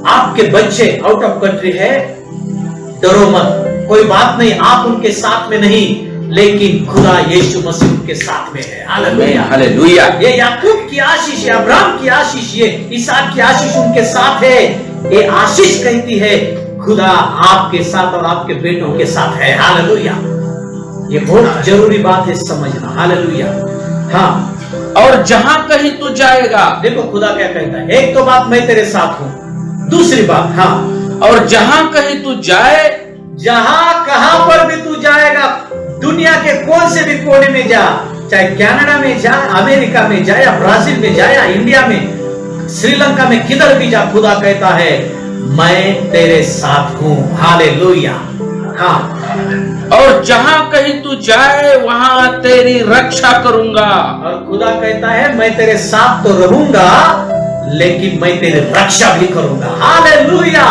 आपके बच्चे आउट ऑफ कंट्री है? डरो मत, कोई बात नहीं, आप उनके साथ में नहीं, लेकिन खुदा यीशु मसीह उनके साथ में है। Hallelujah, hallelujah. ये याकूब की आशीष है, अब्राहम की आशीष, ये इसहाक की आशीष उनके साथ है। ये आशीष कहती है खुदा आपके साथ और आपके बेटों के साथ है। हालेलुया, ये बहुत जरूरी बात है समझना। हालेलुया। हाँ, और जहां कहीं तू जाएगा, देखो खुदा क्या कहता है, एक तो बात मैं तेरे साथ हूं, दूसरी बात, हाँ, और जहां कहीं तू जाए, जहां कहां पर भी तू जाएगा, दुनिया के कौन से भी कोने में जा, चाहे कनाडा में जा, अमेरिका में जा, या ब्राजील में जा, या इंडिया में, श्रीलंका में, किधर भी जा, खुदा कहता है मैं तेरे साथ हूं। हालेलुया। हाँ, और जहां कहीं तू जाए वहां तेरी रक्षा करूंगा। और खुदा कहता है मैं तेरे साथ तो रहूंगा, लेकिन मैं तेरी रक्षा भी करूंगा। हालेलुया।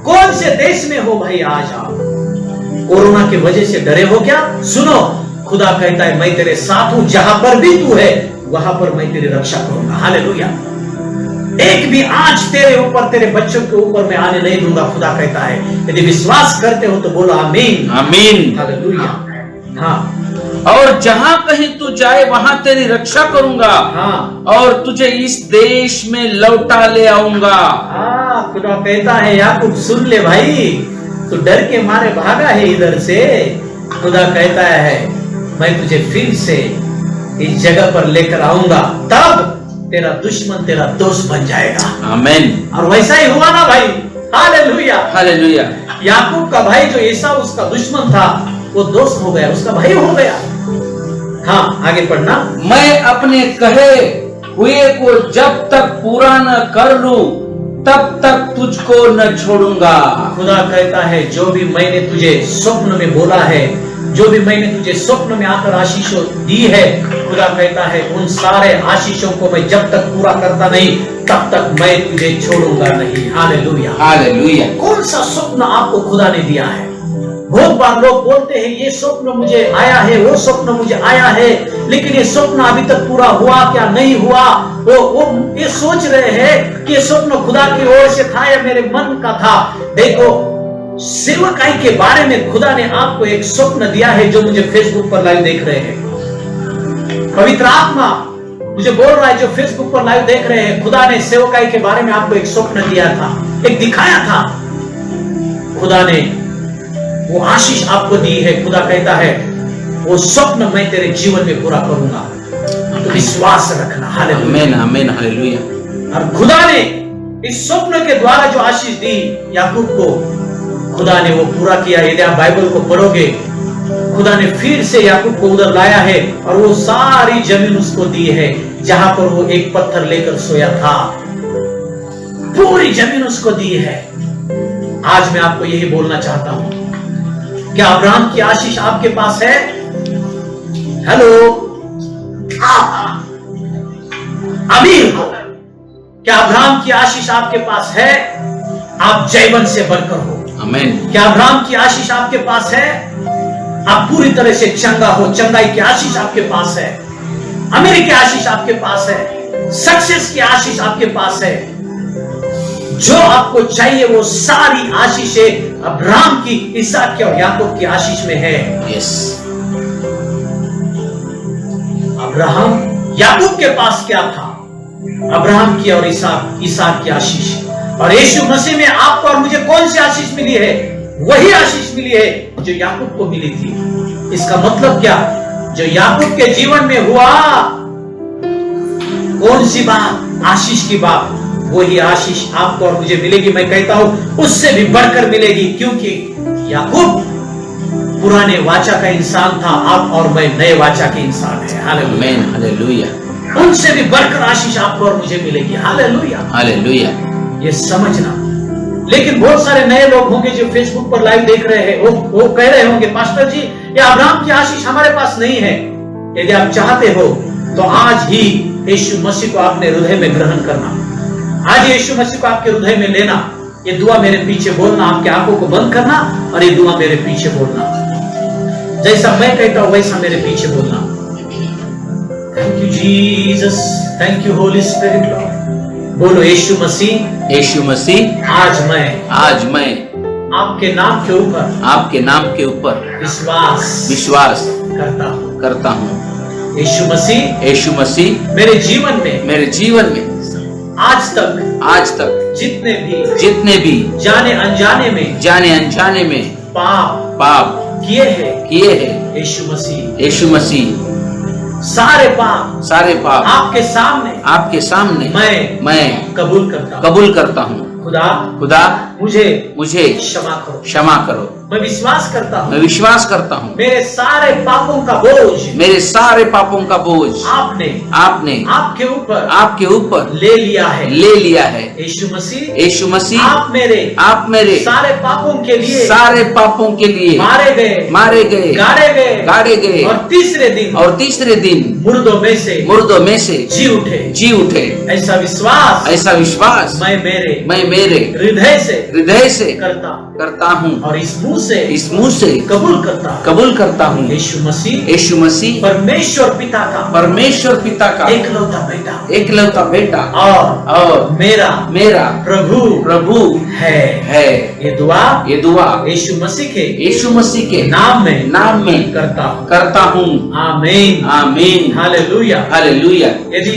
कौन से देश में हो भाई आज आप? कोरोना की वजह से डरे हो क्या? सुनो, खुदा कहता है मैं तेरे साथ हूं, जहां पर भी तू है वहां पर मैं तेरी रक्षा करूंगा। हालेलुया। एक भी आंच तेरे ऊपर, तेरे बच्चों के ऊपर मैं आने नहीं दूंगा, खुदा कहता है। यदि विश्वास करते हो तो बोलो आमीन। आमीन। हालेलुया। हाँ, और जहां कहीं तू जाए वहां तेरी रक्षा करूंगा। हाँ, और तुझे इस देश में लौटा ले आऊंगा। हाँ, खुदा कहता है याकूब सुन ले भाई, तू डर के मारे भागा है इधर से। खुदा कहता है मैं तुझे फिर से इस जगह पर लेकर आऊंगा, तब तेरा दुश्मन तेरा दोस्त बन जाएगा। आमीन। और वैसा ही हुआ ना भाई। Hallelujah, hallelujah. याकूब का भाई जो एसाव उसका दुश्मन था, वो दोस्त हो गया, उसका भाई हो गया। हाँ, आगे पढ़ना। मैं अपने कहे हुए को जब तक पूरा न कर लूं तब तक तुझको न छोड़ूंगा। खुदा कहता है जो भी मैंने तुझे स्वप्न में बोला है, जो भी मैंने तुझे स्वप्न में आकर आशीषों दी है, खुदा कहता है उन सारे आशीषों को मैं जब तक पूरा करता नहीं तब तक मैं तुझे छोड़ूंगा नहीं। Hallelujah, hallelujah. कौन सा स्वप्न आपको खुदा ने दिया है? बहुत बार लोग बोलते हैं ये स्वप्न मुझे आया है, वो स्वप्न मुझे आया है, लेकिन ये स्वप्न अभी तक पूरा हुआ क्या नहीं हुआ, वो ये सोच रहे हैं कि ये स्वप्न खुदा की ओर से था या मेरे मन का था। देखो, सेवकाई के बारे में खुदा ने आपको एक स्वप्न दिया है, जो मुझे फेसबुक पर लाइव देख रहे हैं। पवित्र आत्मा मुझे बोल रहा है, जो फेसबुक पर लाइव देख रहे हैं, खुदा ने सेवकाई के बारे में आपको एक स्वप्न दिया था, एक दिखाया था। खुदा ने वो आशीष आपको दी है। खुदा कहता है वो स्वप्न मैं तेरे जीवन में पूरा करूंगा, तो विश्वास रखना। हालेलुया, आमीन, आमीन, हालेलुया। और खुदा ने इस स्वप्न के द्वारा जो आशीष दी याकूब को, खुदा ने वो पूरा किया। यदि आप बाइबल को पढ़ोगे, खुदा ने फिर से याकूब को उधर लाया है और वो सारी जमीन उसको दी है, जहां पर वो एक पत्थर लेकर सोया था, पूरी जमीन उसको दी है। आज मैं आपको यही बोलना चाहता हूं, क्या अब्राहम की आशीष आपके पास है? हेलो, अमीर हो, क्या अब्राहम की आशीष आपके पास है? आप जयवंत से बढ़कर हो। आमीन। क्या अब्राहम की आशीष आपके पास है? आप पूरी तरह से चंगा हो, चंगाई की आशीष आपके पास है, अमीर की आशीष आपके पास है, सक्सेस की आशीष आपके पास है। जो आपको चाहिए वो सारी आशीषें अब्राहम की, इसहाक की और याकूब की आशीष में है। यस। अब्राहम, याकूब के पास क्या था? अब्राहम की और इसहाक की आशीष। और यीशु मसीह में आपको और मुझे कौन सी आशीष मिली है? वही आशीष मिली है जो याकूब को मिली थी। इसका मतलब क्या? जो याकूब के जीवन में हुआ, कौन सी बात? आशीष की बात, वही आशीष आपको और मुझे मिलेगी। मैं कहता हूं उससे भी बढ़कर मिलेगी, क्योंकि याकूब पुराने वाचा का इंसान था, आप और मैं नए वाचा के इंसान है। आमीन, हालेलुया। उनसे भी बढ़कर आशीष आपको और मुझे मिलेगी। Hallelujah, hallelujah. ये समझना। लेकिन बहुत सारे नए लोग होंगे जो फेसबुक पर लाइव देख रहे हैं, वो कह रहे होंगे, पास्टर जी ये अब्राहम की आशीष हमारे पास नहीं है। यदि आप चाहते हो तो आज ही यीशु मसीह को आपने हृदय में ग्रहण करना, आज यीशु मसीह को आपके हृदय में लेना, ये दुआ मेरे पीछे बोलना, आपकी आंखों को बंद करना और ये दुआ मेरे पीछे बोलना। जैसा मैं कहता हूं वैसा मेरे पीछे बोलना। Thank you Jesus, thank you Holy spirit Lord. बोलो यीशु मसीह, यीशु मसीह, आज मैं आपके नाम के ऊपर, आपके नाम के ऊपर विश्वास करता हूँ। यीशु मसीह, मेरे जीवन में आज तक जितने भी जाने अनजाने में पाप किए हैं, यीशु मसीह सारे पाप आपके सामने मैं कबूल करता हूँ। खुदा मुझे क्षमा करो। मैं विश्वास करता हूँ मेरे सारे पापों का बोझ आपने आपके ऊपर ले लिया है। यीशु मसीह, आप मेरे सारे पापों के लिए मारे गए, गाड़े गए और तीसरे दिन मुर्दों में से जी उठे। ऐसा विश्वास मैं मेरे हृदय से करता हूँ और इस मुंह से कबूल करता हूँ। यीशु मसीह परमेश्वर पिता का एकलौता बेटा और मेरा प्रभु है। ये दुआ यीशु मसीह के नाम में करता हूँ। आमीन, आमीन, हालेलुया, हालेलुया। यदि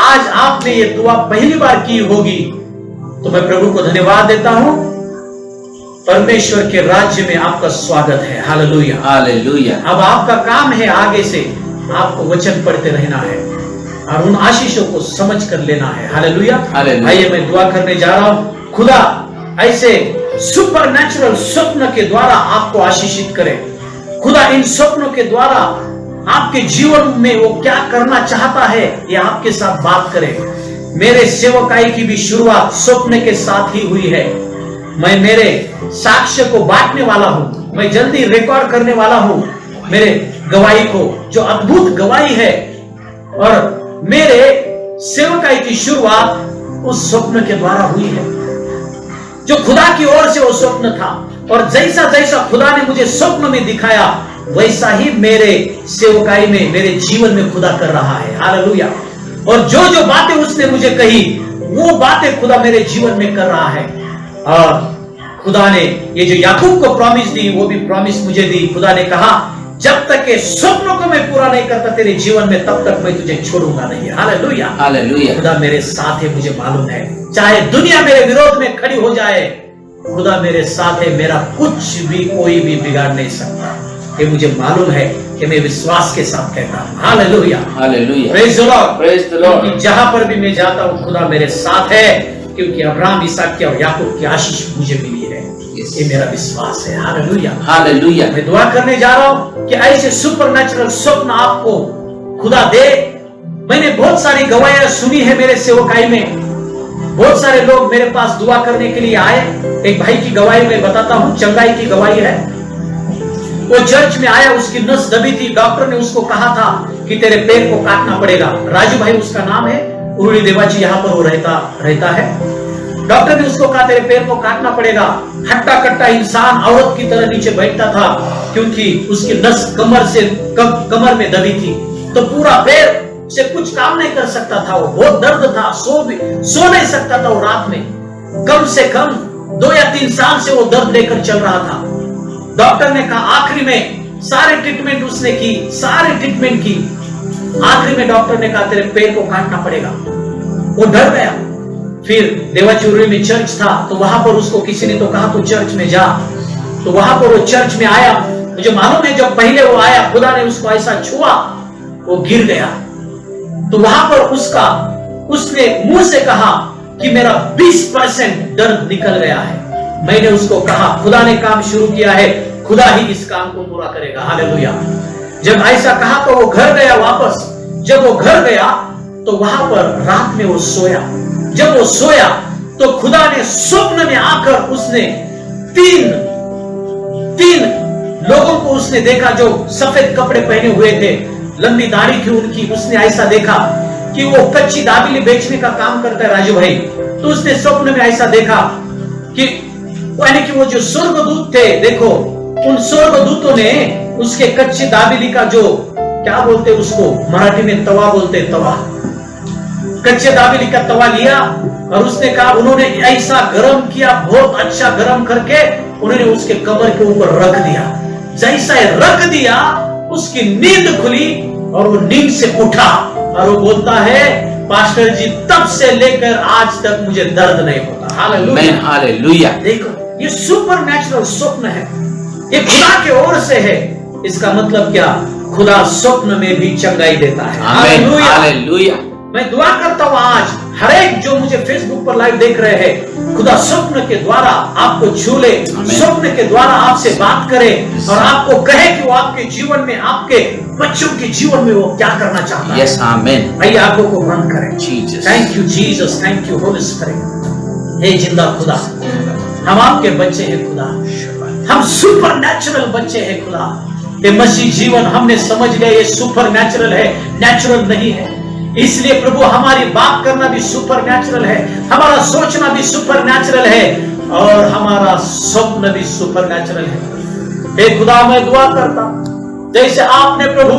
आज आपने ये दुआ पहली बार की होगी तो मैं प्रभु को धन्यवाद देता हूँ। परमेश्वर के राज्य में आपका स्वागत है। Hallelujah, hallelujah. अब आपका काम है आगे से आपको वचन पढ़ते रहना है और उन आशीषों को समझ कर लेना है। Hallelujah, hallelujah. आइए मैं दुआ करने जा रहा हूँ। खुदा ऐसे सुपरनैचुरल स्वप्न के द्वारा आपको आशीषित करे। खुदा इन स्वप्नों के द्वारा आपके जीवन में वो क्या करना चाहता है ये आपके साथ बात करे। मेरे सेवकाई की भी शुरुआत स्वप्न के साथ ही हुई है। मैं मेरे साक्ष्य को बांटने वाला हूँ, मैं जल्दी रिकॉर्ड करने वाला हूँ मेरे गवाही को, जो अद्भुत गवाही है। और मेरे सेवकाई की शुरुआत उस स्वप्न के द्वारा हुई है जो खुदा की ओर से वो स्वप्न था। और जैसा जैसा खुदा ने मुझे स्वप्न में दिखाया वैसा ही मेरे सेवकाई में, मेरे जीवन में खुदा कर रहा है। हालेलुया। और जो जो बातें उसने मुझे कही वो बातें खुदा मेरे जीवन में कर रहा है। और खुदा ने ये जो याकूब को प्रॉमिस दी वो भी प्रॉमिस मुझे दी। खुदा ने कहा जब तक के स्वप्नों को मैं पूरा नहीं करता तेरे जीवन में तब तक मैं तुझे छोड़ूंगा नहीं। Hallelujah, hallelujah. खुदा मेरे साथ है, मुझे मालूम है। चाहे दुनिया मेरे विरोध में खड़ी हो जाए, खुदा मेरे साथ है। मेरा कुछ भी कोई भी बिगाड़ नहीं सकता। ये मुझे मालूम है कि मैं विश्वास के साथ कहता हूँ। Hallelujah, hallelujah. Praise the Lord, praise the Lord. जहां पर भी मैं जाता हूँ खुदा मेरे साथ है, क्योंकि अब्राहम, इसहाक और याकूब की आशीष मुझे मिली है। ये मेरा विश्वास है। Hallelujah, hallelujah. मैं दुआ करने जा रहा हूँ कि ऐसे सुपरनैचुरल स्वप्न आपको खुदा दे। मैंने बहुत सारी गवाहियां सुनी है मेरे सेवकाई में। बहुत सारे लोग मेरे पास दुआ करने के लिए आए। एक भाई की गवाही मैं बताता हूँ, चंगाई की गवाही है। वो चर्च में आया, उसकी नस दबी थी। डॉक्टर ने उसको कहा था कि तेरे पैर को काटना पड़ेगा। राजू भाई उसका नाम है, उरुली देवाजी, यहाँ पर वो रहता है। डॉक्टर ने उसको कहा तेरे पैर को काटना पड़ेगा। हट्टा कट्टा इंसान औरत की तरह नीचे बैठता था क्योंकि उसकी नस कमर में दबी थी, तो पूरा पैर से कुछ काम नहीं कर सकता था। वो बहुत दर्द था, सो नहीं सकता था वो रात में। कम से कम 2 या 3 साल से वो दर्द लेकर चल रहा था। डॉक्टर ने कहा, आखिरी में सारे ट्रीटमेंट उसने की, आखिरी में डॉक्टर ने कहा तेरे पैर को काटना पड़ेगा। वो डर गया। फिर देवाचूरी में चर्च था, तो वहां पर उसको किसी ने तो कहा तू चर्च में जा। तो वहां पर वो चर्च में आया। मुझे मालूम है जब पहले वो आया खुदा ने उसको ऐसा छुआ, वो गिर गया। तो वहां पर उसका उसने मुंह से कहा कि मेरा 20% दर्द निकल गया है। मैंने उसको कहा खुदा ने काम शुरू किया है, खुदा ही इस काम को पूरा करेगा। हालेलुया। जब ऐसा कहा तो वो घर गया वापस। जब वो घर गया तो वहां पर रात में वो सोया। जब वो सोया तो खुदा ने स्वप्न में आकर उसने तीन लोगों को उसने देखा जो सफेद कपड़े पहने हुए थे, लंबी दाढ़ी थी उनकी। उसने ऐसा देखा कि वो कच्ची दाबेली बेचने का काम करता है राजू भाई। तो उसने स्वप्न में ऐसा देखा कि यानी कि वो जो स्वर्गदूत थे, देखो उन स्वर्गदूतों ने उसके कच्ची दाबेली का जो क्या बोलते उसको मराठी में तवा बोलते, तवा, कच्चे दाबेली का तवा लिया और उसने कहा, उन्होंने ऐसा गरम किया, बहुत अच्छा गरम करके उन्होंने उसके कमर के ऊपर रख दिया। जैसा रख दिया उसकी नींद खुली और वो नींद से उठा और वो बोलता है, पास्टर जी तब से लेकर आज तक मुझे दर्द नहीं होता। Hallelujah, hallelujah. देखो ये सुपर नेचुरल स्वप्न है, ये खुदा की ओर से है। इसका मतलब क्या? खुदा स्वप्न में भी चंगाई देता है। Hallelujah, hallelujah. मैं दुआ करता हूं आज हर एक जो मुझे फेसबुक पर लाइव देख रहे हैं, खुदा स्वप्न के द्वारा आपको छू ले, स्वप्न के द्वारा आपसे बात करे और आपको कहे कि वो आपके जीवन में, आपके बच्चों के जीवन में वो क्या करना चाहता है। यस, आमीन। आइए आंखों को बंद करें। Jesus, thank you Jesus, thank you Holy Spirit. हे जिंदा खुदा, हम आपके बच्चे हैं खुदा, हम सुपर नेचुरल बच्चे हैं खुदा। ये मसीह जीवन हमने समझ लिया ये सुपर नेचुरल है, नेचुरल नहीं है। इसलिए प्रभु हमारी बात करना भी सुपर नेचुरल है, हमारा सोचना भी सुपर नेचुरल है और हमारा स्वप्न भी सुपर नेचुरल है। हे खुदा, मैं दुआ करता जैसे आपने प्रभु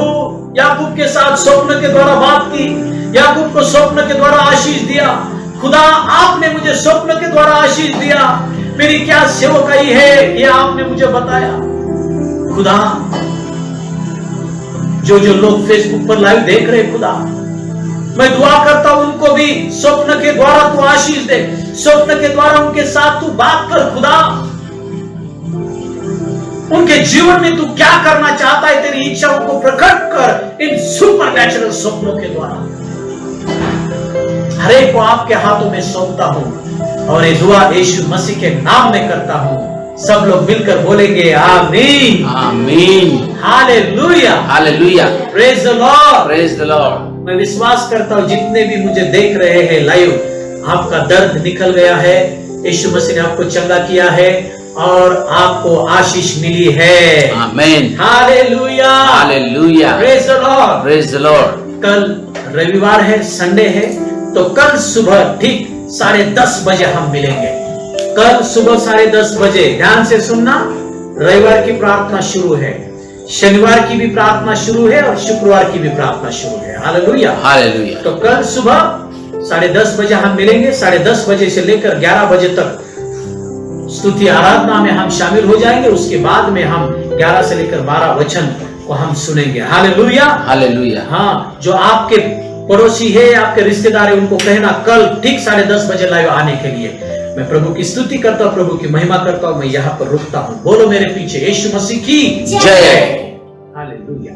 याकूब के साथ स्वप्न के द्वारा बात की, याकूब को स्वप्न के द्वारा आशीष दिया। खुदा, आपने मुझे स्वप्न के द्वारा आशीष दिया, मेरी क्या सेवकाई है ये आपने मुझे बताया। खुदा, जो लोग फेसबुक पर लाइव देख रहे खुदा, मैं दुआ करता हूं उनको भी स्वप्न के द्वारा तू आशीष दे, स्वप्न के द्वारा उनके साथ तू बात कर खुदा। उनके जीवन में तू क्या करना चाहता है, तेरी इच्छाओं को प्रकट कर इन सुपर नेचुरल स्वप्नों के द्वारा। हर एक को आपके हाथों में सौंपता हूं और ये दुआ यीशु मसीह के नाम में करता हूं। सब लोग मिलकर बोलेंगे आमीन, आमीन, hallelujah, hallelujah. Praise the Lord, praise the Lord. मैं विश्वास करता हूं जितने भी मुझे देख रहे हैं लाइव, आपका दर्द निकल गया है, यीशु मसीह ने आपको चंगा किया है और आपको आशीष मिली है। आमीन, hallelujah, hallelujah. Praise the Lord, praise the Lord. कल रविवार है, संडे है, तो कल सुबह ठीक 10:30 बजे हम मिलेंगे। कल सुबह 10:30 बजे ध्यान से सुनना। रविवार की प्रार्थना शुरू है, शनिवार की भी प्रार्थना शुरू है और शुक्रवार की भी प्रार्थना शुरू है। Hallelujah, hallelujah. तो कल सुबह 10:30 बजे हम मिलेंगे। 10:30 बजे से लेकर 11 बजे तक स्तुति आराधना में हम शामिल हो जाएंगे। उसके बाद में हम 11 से लेकर 12 वचन को हम सुनेंगे। Hallelujah, hallelujah. हाँ, जो आपके पड़ोसी है, आपके रिश्तेदार है, उनको कहना कल ठीक 10:30 बजे लाइव आने के लिए। मैं प्रभु की स्तुति करता हूँ, प्रभु की महिमा करता हूँ। मैं यहाँ पर रुकता हूँ। बोलो मेरे पीछे, यीशु मसीह की जय। हालेलुया।